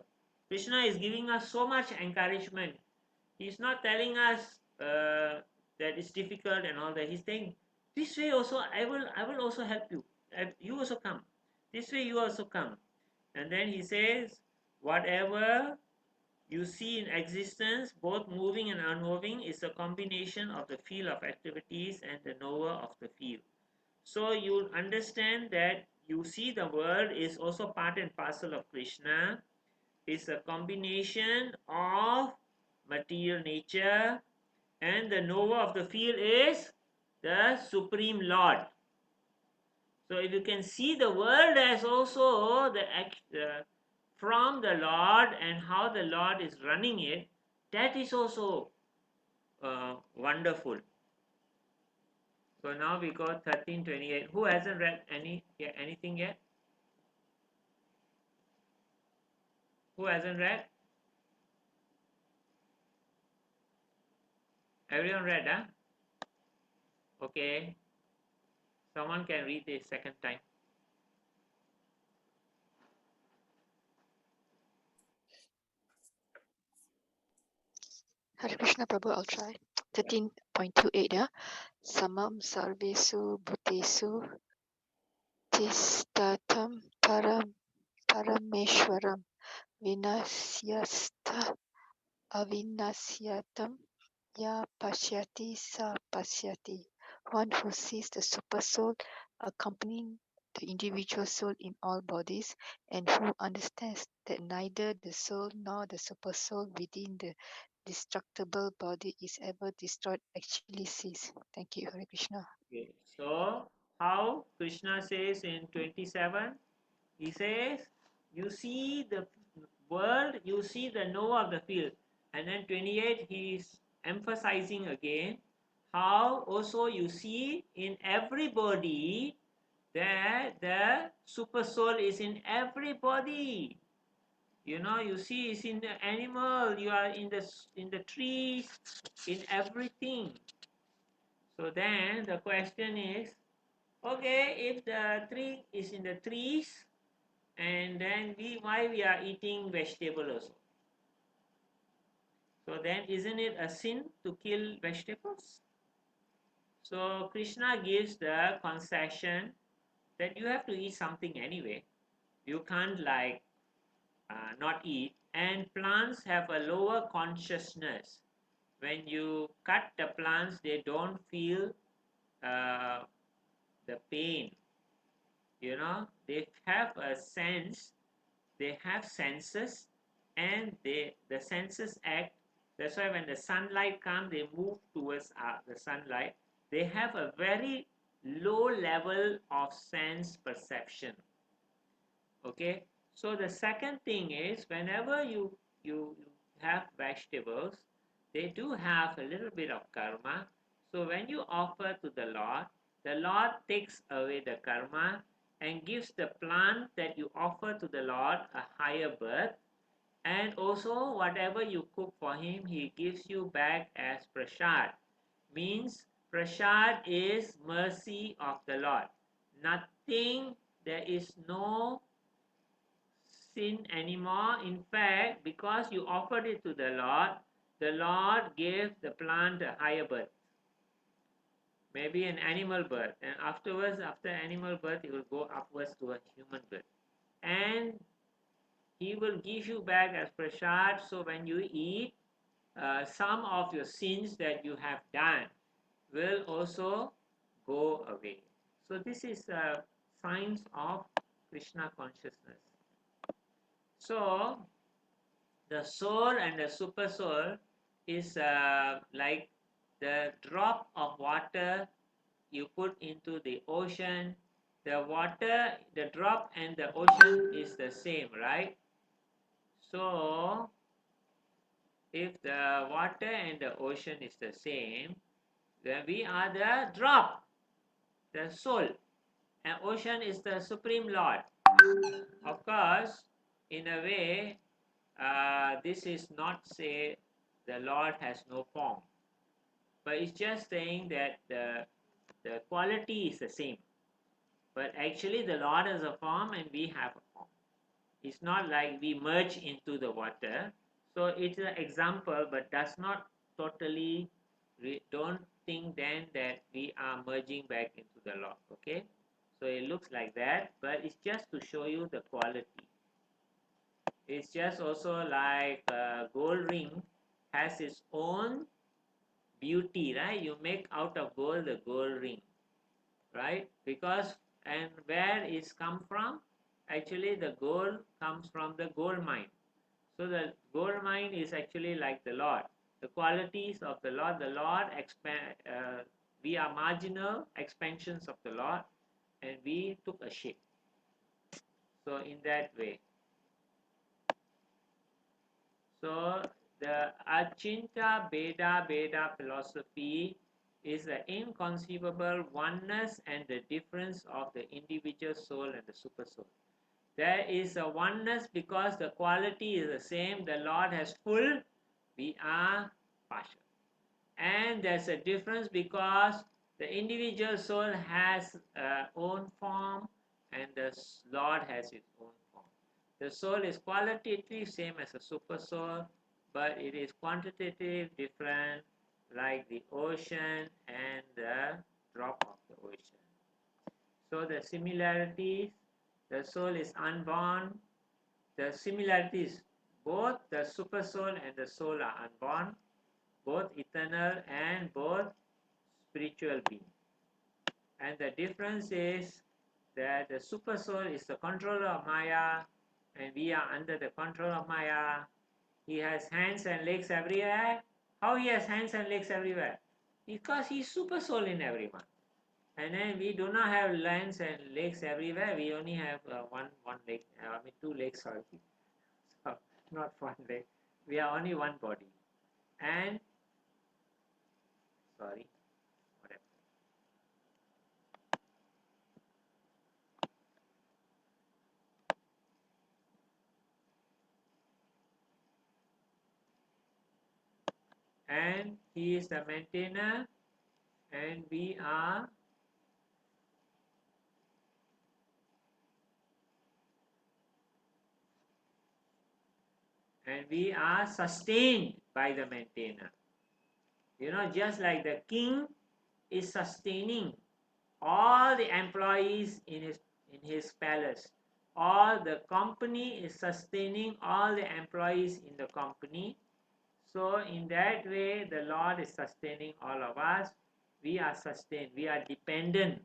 Krishna is giving us so much encouragement. He's not telling us that it's difficult and all that. He's saying, this way also I will also help you. You also come. This way you also come. And then he says, whatever you see in existence, both moving and unmoving, is a combination of the field of activities and the knower of the field. So you understand that you see the world is also part and parcel of Krishna. It's a combination of material nature, and the knower of the field is the Supreme Lord. So if you can see the world as also from the Lord and how the Lord is running it, that is also wonderful. So now we got 1328. Who hasn't read anything yet? Who hasn't read? Everyone read, huh? Okay. Someone can read this second time. Hare Krishna Prabhu, I'll try. 13.28, yeah. Samam sarvesu bhutesu tistatam parameshwaram vinasyasta avinasyatam ya pashyati sa pashyati. One who sees the super soul accompanying the individual soul in all bodies, and who understands that neither the soul nor the super soul within the destructible body is ever destroyed, actually sees. Thank you, Hare Krishna. Okay. So how Krishna says in 27, he says, you see the world, you see the knower of the field. And then 28, he is emphasizing again how also you see in everybody that the super soul is in everybody. You see, it's in the animal, you are in the trees, in everything. So then the question is, okay, if the tree is in the trees, and then why we are eating vegetable also? So then isn't it a sin to kill vegetables? So Krishna gives the concession that you have to eat something anyway. You can't not eat. And plants have a lower consciousness. When you cut the plants, they don't feel uh, the pain. They have a sense. They have senses, and the senses act. That's why when the sunlight comes, they move towards the sunlight. They have a very low level of sense perception. Okay, so the second thing is, whenever you have vegetables, they do have a little bit of karma. So when you offer to the Lord takes away the karma and gives the plant that you offer to the Lord a higher birth. And also whatever you cook for him, he gives you back as prasad. Means prasad is mercy of the Lord. Nothing, there is no sin anymore. In fact, because you offered it to the Lord gave the plant a higher birth, maybe an animal birth, and afterwards, after animal birth, it will go upwards to a human birth. And he will give you back as prasad. So when you eat, some of your sins that you have done will also go away. So this is a signs of Krishna consciousness. So the soul and the super soul is like the drop of water you put into the ocean. The water, the drop and the ocean is the same, right? So if the water and the ocean is the same, then we are the drop, the soul, and ocean is the supreme Lord. Of course, in a way, this is not say the Lord has no form, but it's just saying that the quality is the same. But actually, the Lord has a form and we have a form. It's not like we merge into the water. So it's an example, but does not totally, don't think then that we are merging back into the Lord. Okay, so it looks like that, but it's just to show you the quality. It's just also like a gold ring has its own beauty, right? You make out of gold the gold ring, right? Because, and where is come from? Actually, the gold comes from the gold mine. So the gold mine is actually like the Lord. The qualities of the Lord expand. We are marginal expansions of the Lord, and we took a shape. So in that way. So the Achinta Beda philosophy is the inconceivable oneness and the difference of the individual soul and the super soul. There is a oneness because the quality is the same. The Lord has full, we are partial. And there's a difference because the individual soul has own form and the Lord has its own form. The soul is qualitative, same as a super soul, but it is quantitative, different, like the ocean and the drop of the ocean. So the similarities, the soul is unborn. The similarities, both the super soul and the soul are unborn, both eternal and both spiritual being. And the difference is that the super soul is the controller of Maya and we are under the control of Maya. He has hands and legs everywhere. How he has hands and legs everywhere? Because he's super soul in everyone. And then we do not have hands and legs everywhere. We only have one leg. Two legs, sorry. So not one leg. We are only one body. And sorry, whatever. and he is the maintainer, and we are sustained by the maintainer. You know, just like the king is sustaining all the employees in his palace, or the company is sustaining all the employees in the company. So in that way, the Lord is sustaining all of us. We are sustained. We are dependent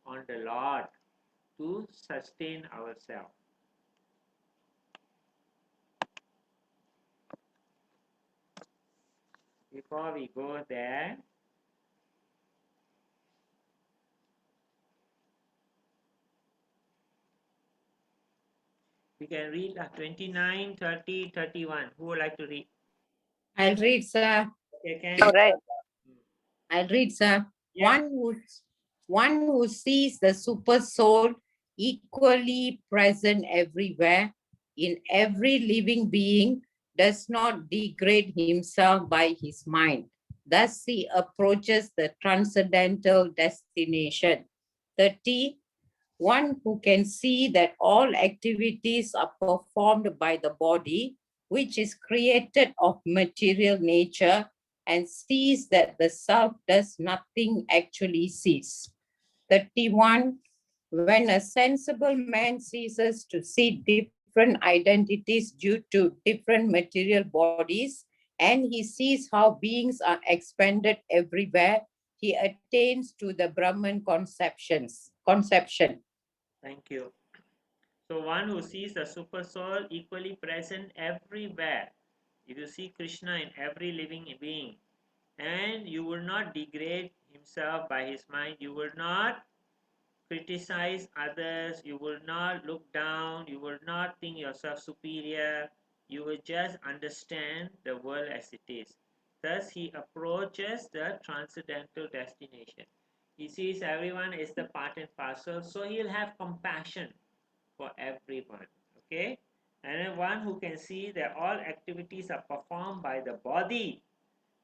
on the Lord to sustain ourselves. Before we go there, we can read 29, 30, 31. Who would like to read? I'll read, sir. Okay, can All right. I'll read, sir. Yeah. One who sees the super soul equally present everywhere in every living being does not degrade himself by his mind. Thus he approaches the transcendental destination. 30. One who can see that all activities are performed by the body, which is created of material nature, and sees that the self does nothing actually cease. 31. When a sensible man ceases to see different identities due to different material bodies, and he sees how beings are expanded everywhere, he attains to the Brahman conception. Thank you. So one who sees the super soul equally present everywhere. If you see Krishna in every living being, and you will not degrade himself by his mind, you will not criticize others, you will not look down, you will not think yourself superior, you will just understand the world as it is. Thus he approaches the transcendental destination. He sees everyone is the part and parcel, so he'll have compassion for everyone. Okay, and then one who can see that all activities are performed by the body.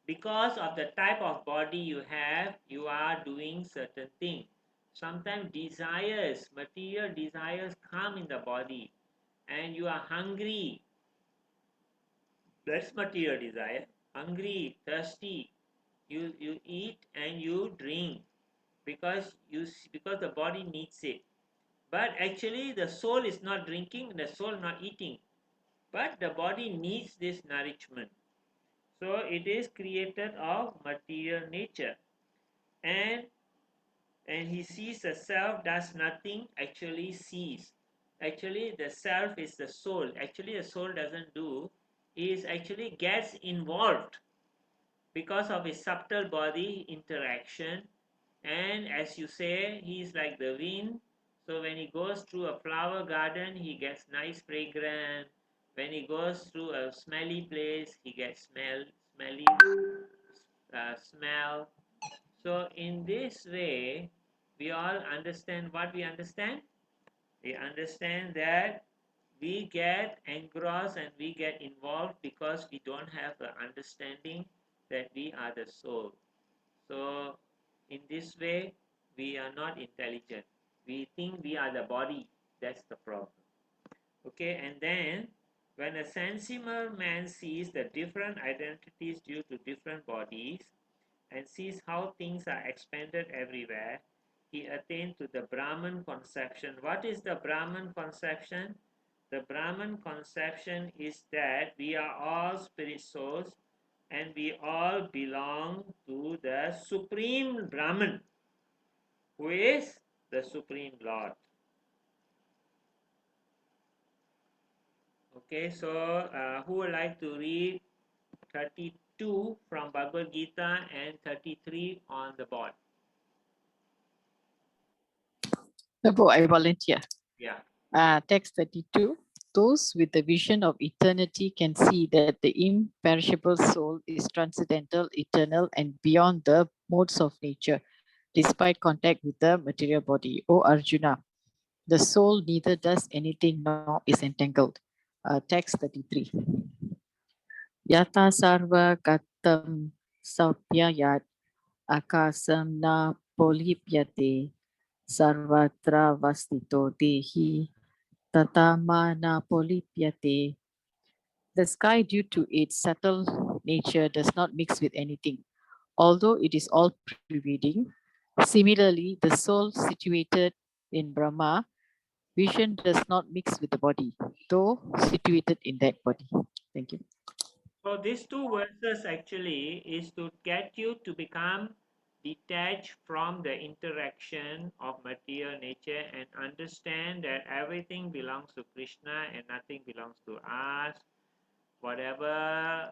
Because of the type of body you have, you are doing certain things. Sometimes desires, material desires come in the body, and you are hungry. That's material desire. Hungry, thirsty, you eat and you drink because the body needs it. But actually the soul is not drinking, the soul not eating, but the body needs this nourishment. So it is created of material nature, and he sees the self does nothing actually sees. Actually the self is the soul. Actually the soul doesn't do, is actually gets involved because of his subtle body interaction. And as you say, he is like the wind. So when he goes through a flower garden, he gets nice fragrance. When he goes through a smelly place, he gets smelly smell. So in this way, we all understand what we understand. We understand that we get engrossed and we get involved because we don't have the understanding that we are the soul. So in this way, we are not intelligent. We think we are the body. That's the problem. Okay, and then when a sensible man sees the different identities due to different bodies and sees how things are expanded everywhere, he attains to the Brahman conception. What is the Brahman conception? The Brahman conception is that we are all spirit souls and we all belong to the Supreme Brahman, who is the Supreme Lord. Okay, so who would like to read 32 from Bhagavad Gita and 33 on the board? Prabhu, I volunteer. Yeah. Text 32. Those with the vision of eternity can see that the imperishable soul is transcendental, eternal, and beyond the modes of nature, despite contact with the material body. O Arjuna, the soul neither does anything nor is entangled. Text 33. Yata sarva tam saupyayat akasam na polipyate sarvatra vastito dehi tatama na polipyate. The sky, due to its subtle nature, does not mix with anything, although it is all pervading. Similarly, the soul situated in Brahma, vision does not mix with the body, though situated in that body. Thank you. So these two verses actually is to get you to become detached from the interaction of material nature and understand that everything belongs to Krishna and nothing belongs to us. Whatever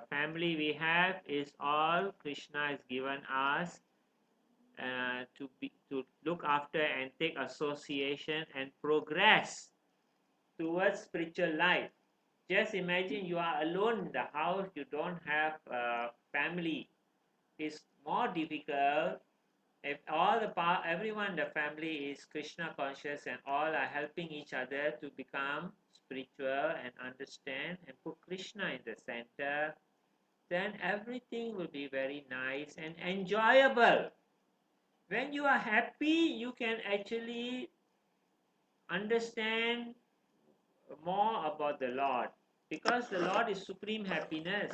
family we have is all Krishna has given us to look after and take association and progress towards spiritual life. Just imagine you are alone in the house, you don't have family. It's more difficult if everyone in the family is Krishna conscious and all are helping each other to become spiritual and understand and put Krishna in the center, then everything will be very nice and enjoyable. When you are happy, you can actually understand more about the Lord, because the Lord is supreme happiness.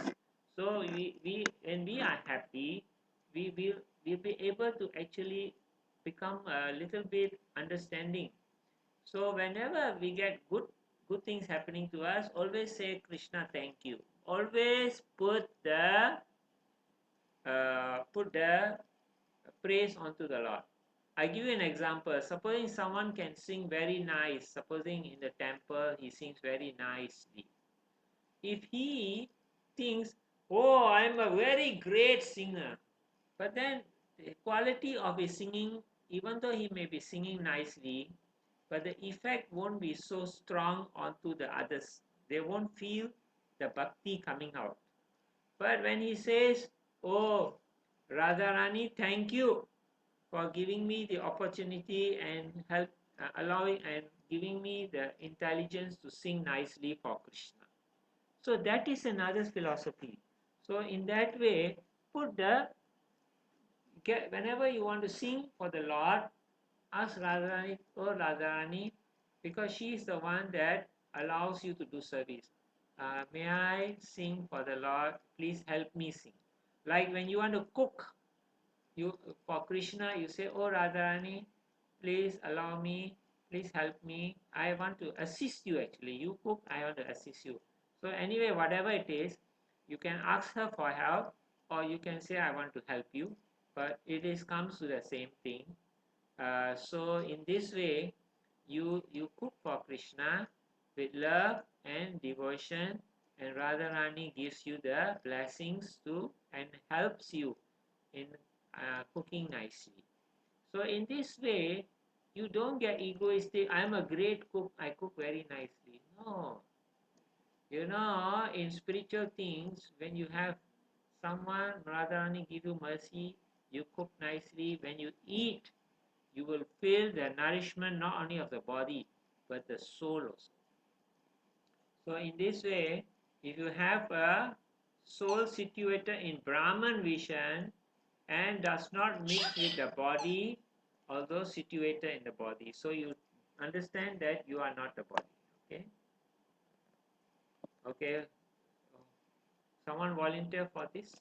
So when we are happy, we'll be able to actually become a little bit understanding. So whenever we get good things happening to us, always say Krishna, thank you. Always put the praise onto the Lord. I give you an example. Supposing someone can sing very nice, supposing in the temple he sings very nicely. If he thinks, oh, I'm a very great singer, but then the quality of his singing, even though he may be singing nicely, but the effect won't be so strong onto the others. They won't feel the bhakti coming out. But when he says, oh, Radharani, thank you for giving me the opportunity and help allowing and giving me the intelligence to sing nicely for Krishna. So that is another philosophy. So in that way, put the whenever you want to sing for the Lord, ask Radharani or Radharani, because she is the one that allows you to do service. May I sing for the Lord? Please help me sing. Like when you want to cook, you for Krishna, you say, "Oh Radharani, please allow me, please help me. I want to assist you actually. You cook, I want to assist you." So anyway, whatever it is, you can ask her for help, or you can say, "I want to help you." But it is comes to the same thing. So in this way, you cook for Krishna with love and devotion, and Radharani gives you the blessings to and helps you in cooking nicely. So in this way, you don't get egoistic. I'm a great cook. I cook very nicely. No, in spiritual things, when you have someone, Radharani give you mercy, you cook nicely. When you eat, you will feel the nourishment not only of the body but the soul also. So in this way, if you have a soul situated in Brahman vision and does not mix with the body, although situated in the body, so you understand that you are not the body. Okay. Okay. Someone volunteer for this?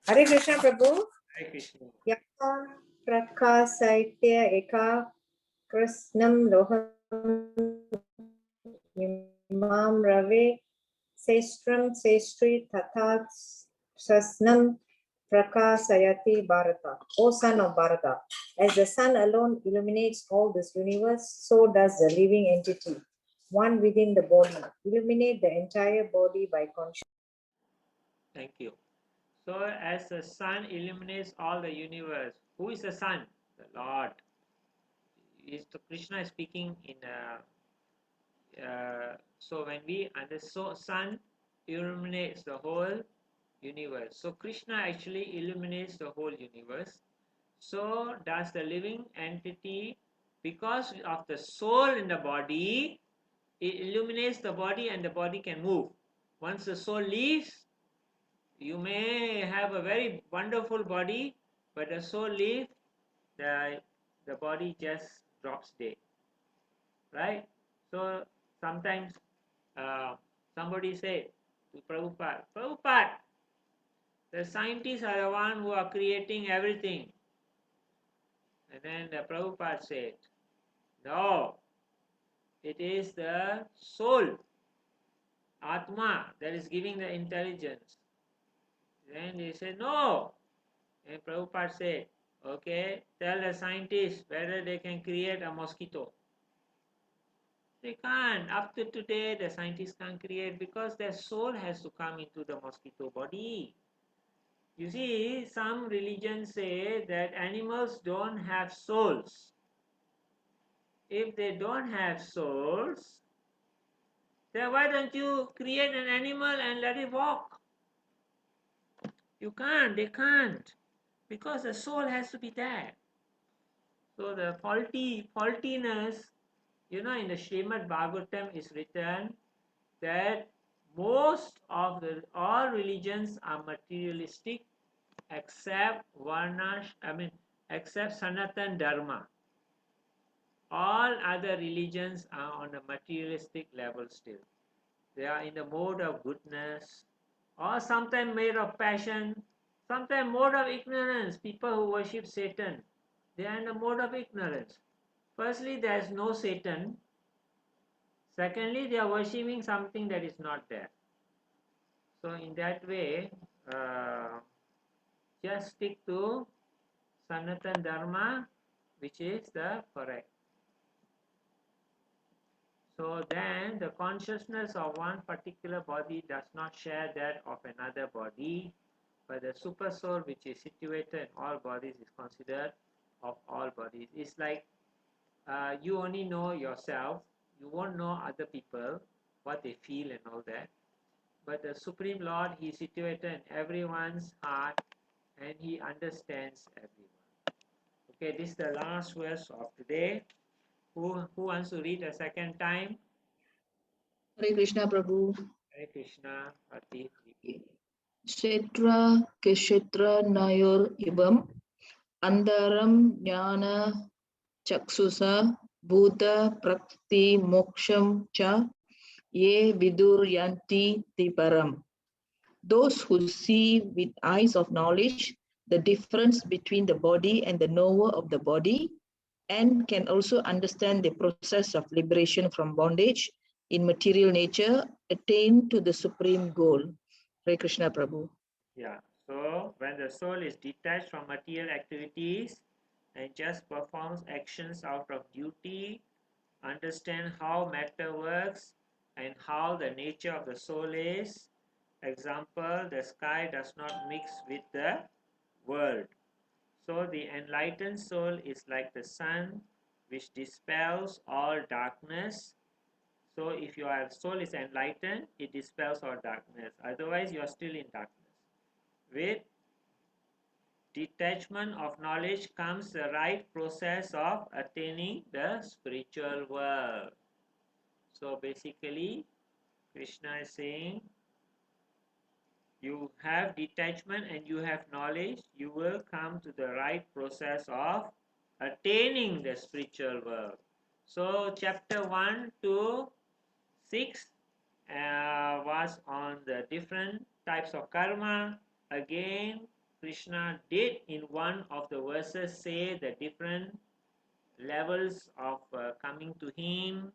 Hare Krishna Prabhu. Hare Krishna. Yaka Prakasaitya Eka Krishnam Loham Imam Rave Sestram Sestri Tatha Sasnam Prakasayati Bharata. O son of Bharata, as the sun alone illuminates all this universe, so does the living entity, one within the body, illuminate the entire body by consciousness. Thank you. So as the sun illuminates all the universe, who is the sun? The Lord. Krishna is speaking in so when we understand, sun illuminates the whole universe. So Krishna actually illuminates the whole universe. So does the living entity, because of the soul in the body, it illuminates the body and the body can move. Once the soul leaves, you may have a very wonderful body, but the soul leaves, the body just drops dead, right? So sometimes somebody said to Prabhupada, Prabhupada, the scientists are the one who are creating everything. And then the Prabhupada said, no, it is the soul, Atma, that is giving the intelligence. Then they said, no. And Prabhupada said, okay, tell the scientists whether they can create a mosquito. They can't. Up to today, the scientists can't create because their soul has to come into the mosquito body. You see, some religions say that animals don't have souls. If they don't have souls, then why don't you create an animal and let it walk? You can't, they can't. Because the soul has to be there. So the faultiness, in the Srimad Bhagavatam is written that most of all religions are materialistic except except Sanatan Dharma. All other religions are on a materialistic level still. They are in the mode of goodness, or sometimes made of passion, sometimes mode of ignorance. People who worship Satan, they are in the mode of ignorance. Firstly, there is no Satan. Secondly, they are worshipping something that is not there. So in that way, just stick to Sanatan Dharma, which is the correct. So then the consciousness of one particular body does not share that of another body, but the super soul which is situated in all bodies is considered of all bodies. It's like you only know yourself, you won't know other people, what they feel and all that. But the Supreme Lord, He is situated in everyone's heart and He understands everyone. Okay, this is the last verse of today. Who wants to read a second time? Hare Krishna Prabhu. Hare Krishna, Ati. Kshetra Kshetra Nayor Ibam Andaram Jnana Chaksusa Bhuta Prakti Moksham Cha Ye Vidur Yanti Tiparam. Those who see with eyes of knowledge the difference between the body and the knower of the body, and can also understand the process of liberation from bondage in material nature, attain to the supreme goal. Hare Krishna Prabhu. Yeah, so when the soul is detached from material activities and just performs actions out of duty, understand how matter works and how the nature of the soul is. Example, the sky does not mix with the world. So the enlightened soul is like the sun which dispels all darkness. So if your soul is enlightened, it dispels all darkness. Otherwise, you are still in darkness. With detachment of knowledge comes the right process of attaining the spiritual world. So basically, Krishna is saying, you have detachment and you have knowledge, you will come to the right process of attaining the spiritual world. So chapter 1 to 6 was on the different types of karma. Again, Krishna did in one of the verses say the different levels of coming to him.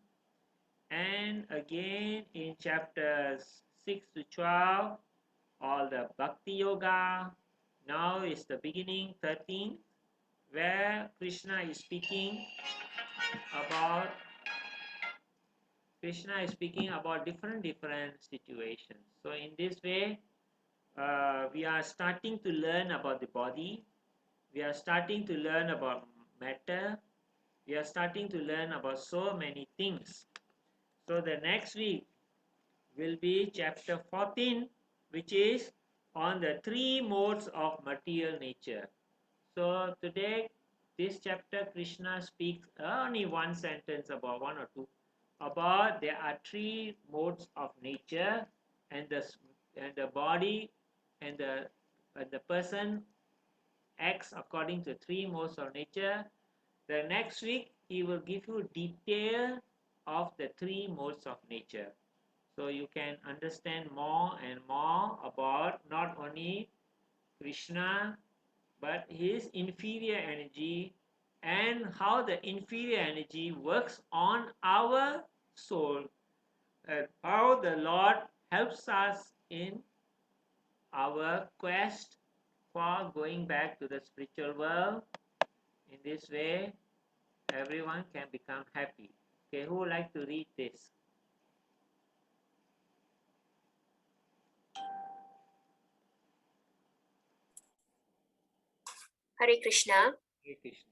And again in chapters 6 to 12, all the Bhakti Yoga. Now is the beginning, 13, where Krishna is speaking about different situations. So in this way, we are starting to learn about the body. We are starting to learn about matter. We are starting to learn about so many things. So the next week will be chapter 14, which is on the three modes of material nature. So today, this chapter, Krishna speaks only one sentence about one or two about there are three modes of nature, and the body and the person acts according to three modes of nature. The next week he will give you detail of the three modes of nature, so you can understand more and more about not only Krishna but his inferior energy, and how the inferior energy works on our soul, and how the Lord helps us in our quest for going back to the spiritual world. In this way, everyone can become happy. Okay, who would like to read this? Hare Krishna. Hare Krishna.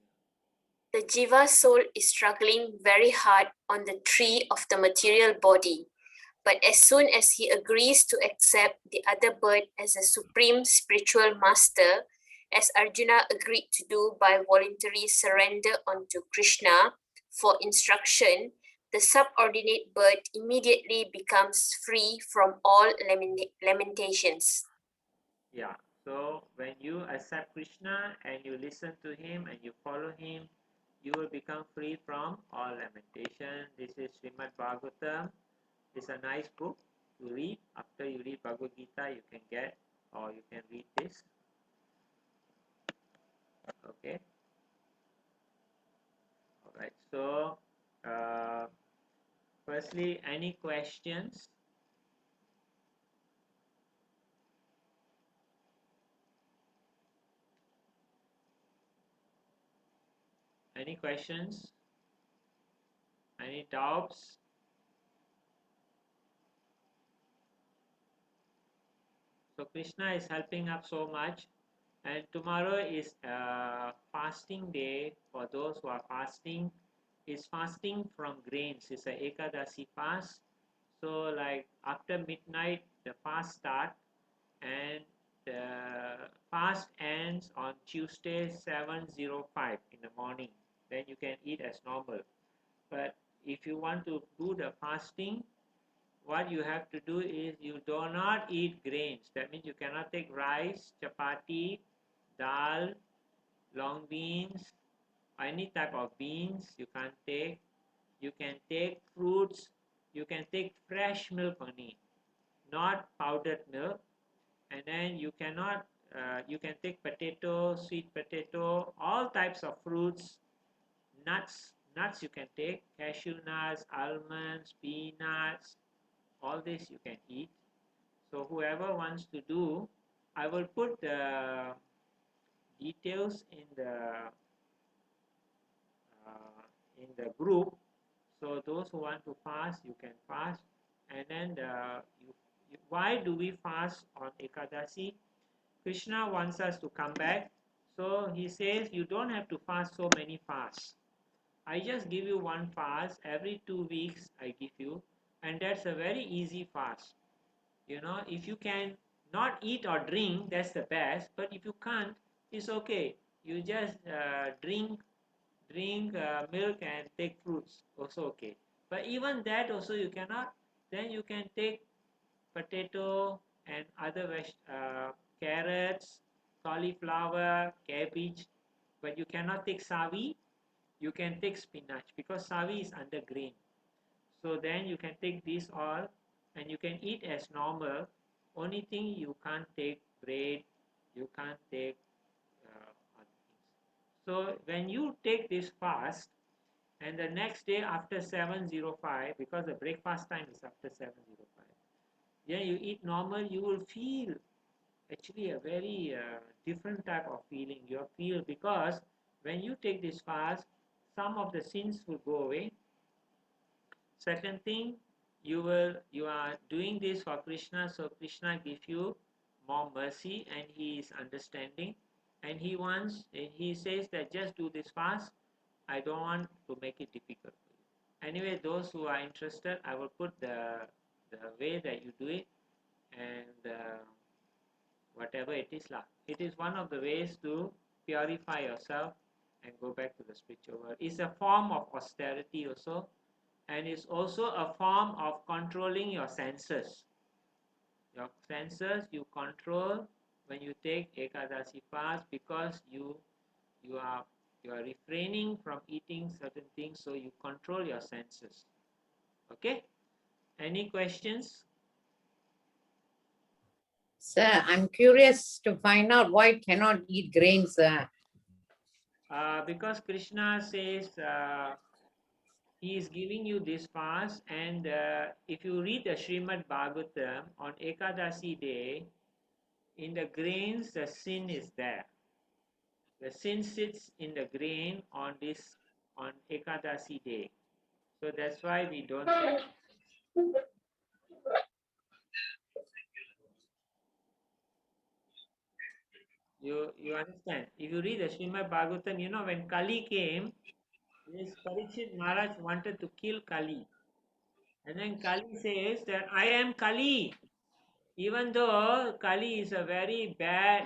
The Jiva soul is struggling very hard on the tree of the material body. But as soon as he agrees to accept the other bird as a supreme spiritual master, as Arjuna agreed to do by voluntary surrender unto Krishna for instruction, the subordinate bird immediately becomes free from all lamentations. Yeah, so when you accept Krishna and you listen to him and you follow him, you will become free from all lamentation. This is Srimad Bhagavatam. It's a nice book to read. After you read Bhagavad Gita, you can get, or you can read this. Okay. All right. So, firstly, any questions? Any questions? Any doubts? So Krishna is helping up so much, and tomorrow is a fasting day for those who are fasting. Is fasting from grains. It's a Ekadasi fast. So like after midnight, the fast start, and the fast ends on Tuesday 7:05 in the morning. Then you can eat as normal. But if you want to do the fasting, what you have to do is you do not eat grains. That means you cannot take rice, chapati, dal, long beans, or any type of beans you can't take. You can take fruits. You can take fresh milk only, not powdered milk. And then you cannot, you can take potato, sweet potato, all types of fruits, nuts. Nuts you can take, cashew nuts, almonds, peanuts, all this you can eat. So whoever wants to do, I will put the details in the group. So those who want to fast, you can fast. And then why do we fast on Ekadasi? Krishna wants us to come back. So he says you don't have to fast so many fasts. I just give you one fast every 2 weeks. I give you, and that's a very easy fast. If you can not eat or drink, that's the best. But if you can't, it's okay. You just drink milk and take fruits, also okay. But even that also you cannot, then you can take potato and other carrots, cauliflower, cabbage. But you cannot take savi. You can take spinach because savi is under grain. So then you can take these all and you can eat as normal. Only thing you can't take bread, you can't take other things. So when you take this fast, and the next day after 7:05, because the breakfast time is after 7:05, yeah, you eat normal, you will feel actually a very different type of feeling. You feel, because when you take this fast, some of the sins will go away. Second thing, you are doing this for Krishna, so Krishna gives you more mercy, and he is understanding, and he says that just do this fast. I don't want to make it difficult for you. Anyway, those who are interested, I will put the way that you do it, and whatever it is lah. It is one of the ways to purify yourself and go back to the spiritual world. It's a form of austerity also, and it's also a form of controlling your senses. Your senses you control when you take Ekadasi fast, because you are refraining from eating certain things, so you control your senses. Okay, any questions? Sir, I'm curious to find out why cannot eat grains, sir. Because Krishna says he is giving you this fast, and if you read the Srimad Bhagavatam on Ekadasi day, in the grains the sin is there. The sin sits in the grain on Ekadasi day. So that's why we don't. You understand? If you read the Srimad Bhagavatam, you know when Kali came, this Parikshit Maharaj wanted to kill Kali. And then Kali says that I am Kali. Even though Kali is very bad,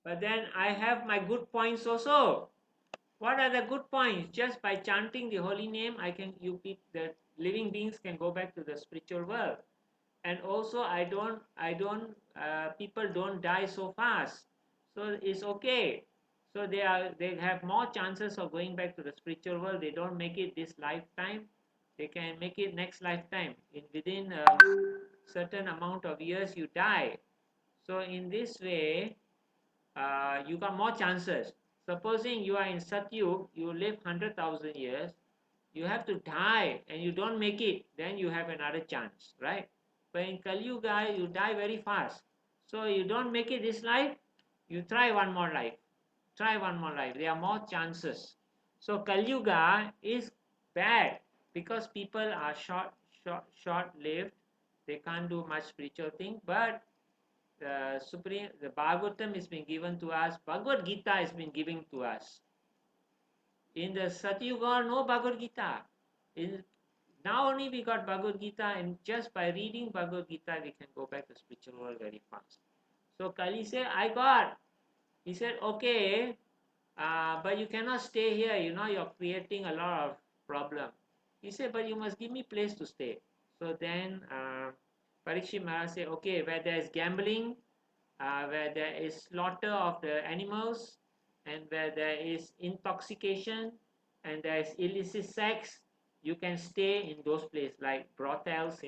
but then I have my good points also. What are the good points? Just by chanting the holy name, the living beings can go back to the spiritual world. And also people don't die so fast, so it's okay. So they have more chances of going back to the spiritual world. They don't make it this lifetime, they can make it next lifetime. Within a certain amount of years you die. So in this way, you got more chances. Supposing you are in Satyug, you live 100,000 years, you have to die and you don't make it, then you have another chance, right? But in Kali Yuga, you die very fast. So you don't make it this life, you try one more life. Try one more life. There are more chances. So Kali Yuga is bad because people are short-lived. They can't do much spiritual thing. But the Bhagavatam has been given to us. Bhagavad Gita has been given to us. In the Satyuga, no Bhagavad Gita. Now only we got Bhagavad Gita, and just by reading Bhagavad Gita, we can go back to spiritual world very fast. So Kali said, I got. He said, okay, but you cannot stay here. You're creating a lot of problem. He said, but you must give me place to stay. So then Parikshit Maharaj said, okay, where there is gambling, where there is slaughter of the animals, and where there is intoxication, and there is illicit sex, you can stay in those places like brothels,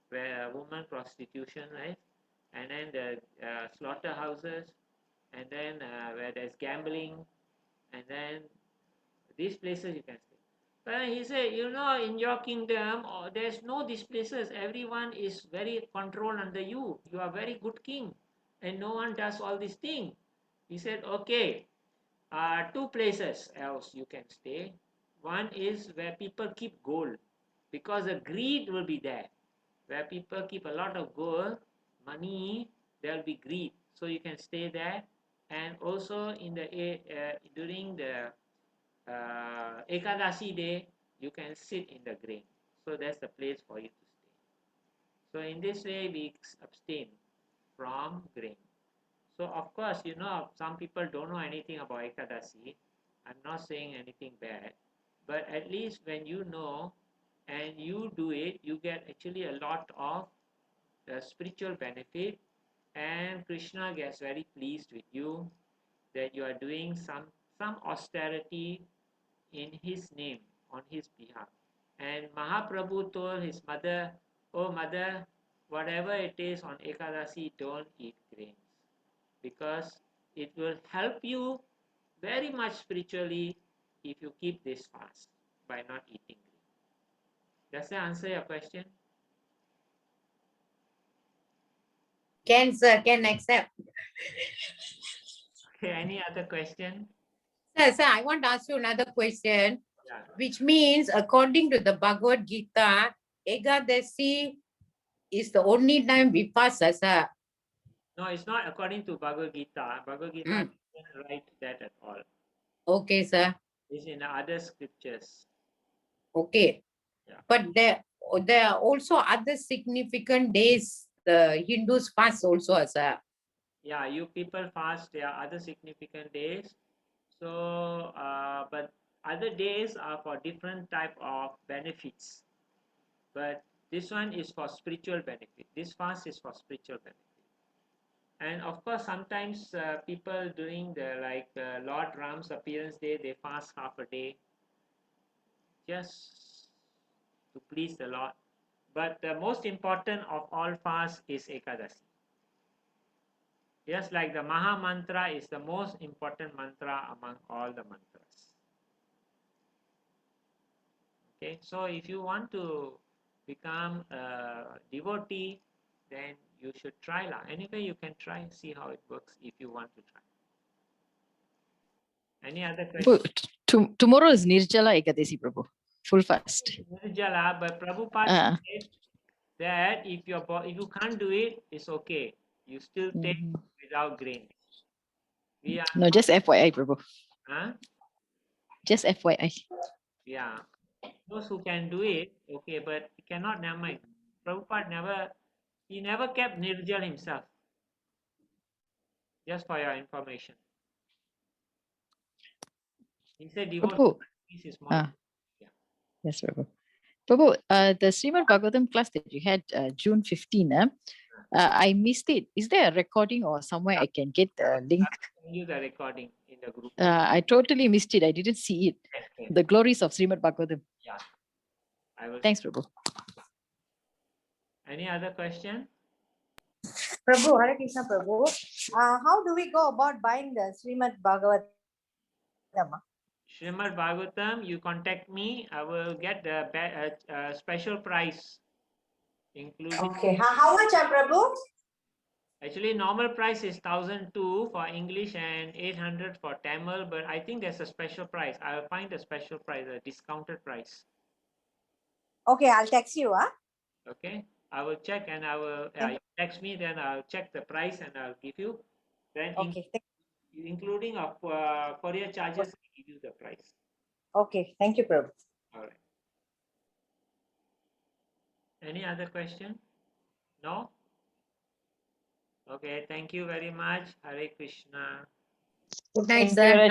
where woman prostitution, right? And then the slaughterhouses, and then where there's gambling, and then these places you can stay. But he said, in your kingdom, there's no these places. Everyone is very controlled under you. You are very good king, and no one does all these things. He said, okay, two places else you can stay. One is where people keep gold, because the greed will be there. Where people keep a lot of gold, money, there will be greed. So you can stay there. And also during the Ekadasi day, you can sit in the grain. So that's the place for you to stay. So in this way, we abstain from grain. So of course, some people don't know anything about Ekadasi. I'm not saying anything bad, but at least when you know and you do it, you get actually a lot of spiritual benefit, and Krishna gets very pleased with you that you are doing some austerity in his name, on his behalf. And Mahaprabhu told his mother, oh mother, whatever it is on Ekadasi, don't eat grains, because it will help you very much spiritually if you keep this fast by not eating grain. Does that answer your question? Can, sir, can accept. Okay, any other question? Sir, I want to ask you another question, Yeah. which means according to the Bhagavad Gita, Ekadasi is the only time we fast, sir. No, it's not according to Bhagavad Gita. Bhagavad Gita doesn't write that at all. Okay, sir. It's in other scriptures. Okay. Yeah. But there are also other significant days the Hindus fast also, sir. Yeah, you people fast. There are other significant days. So, but other days are for different type of benefits. But this one is for spiritual benefit. This fast is for spiritual benefit. And of course, sometimes people doing the Lord Ram's appearance day, they fast half a day just to please the Lord. But the most important of all fasts is Ekadasi. Just like the Maha Mantra is the most important mantra among all the mantras. Okay, so if you want to become a devotee, then you should try lah. Anyway, you can try and see how it works if you want to try. Any other questions? Tomorrow is Nirjala Ekadasi, Prabhu. Full fast. Nirjala, but Prabhupada said that if you can't do it, it's okay. You still take without grain. We are No, just FYI, Prabhu. huh? Just FYI. Yeah. Those who can do it, okay, but he cannot, never mind. Prabhupada never kept Nirjal himself. Just for your information. He said Prabhu. devotion is more. Yeah. Yes, Prabhu. Prabhu, the Srimad Bhagavatam class that you had June 15, I missed it. Is there a recording or somewhere I can get the link? I'll send you the recording in the group. I totally missed it. I didn't see it. Okay. The glories of Srimad Bhagavatam. Yeah. I will. Thanks, Prabhu. Any other question? Prabhu, Hare Krishna Prabhu. How do we go about buying the Srimad Bhagavatam? Srimad Bhagavatam, you contact me. I will get the special price, including. Okay. How much, Prabhu? Actually, normal price is 1,002 for English and 800 for Tamil, but I think there's a special price. I will find a special price, a discounted price. Okay, I'll text you. Okay, I will check and I will you text me. Then I'll check the price and I'll give you. Then Okay. including of courier charges, I give you the price. Okay. Thank you, Prabhu. All right. Any other question? No. Okay. Thank you very much. Hare Krishna. Good night, Thank you, sir. Raj.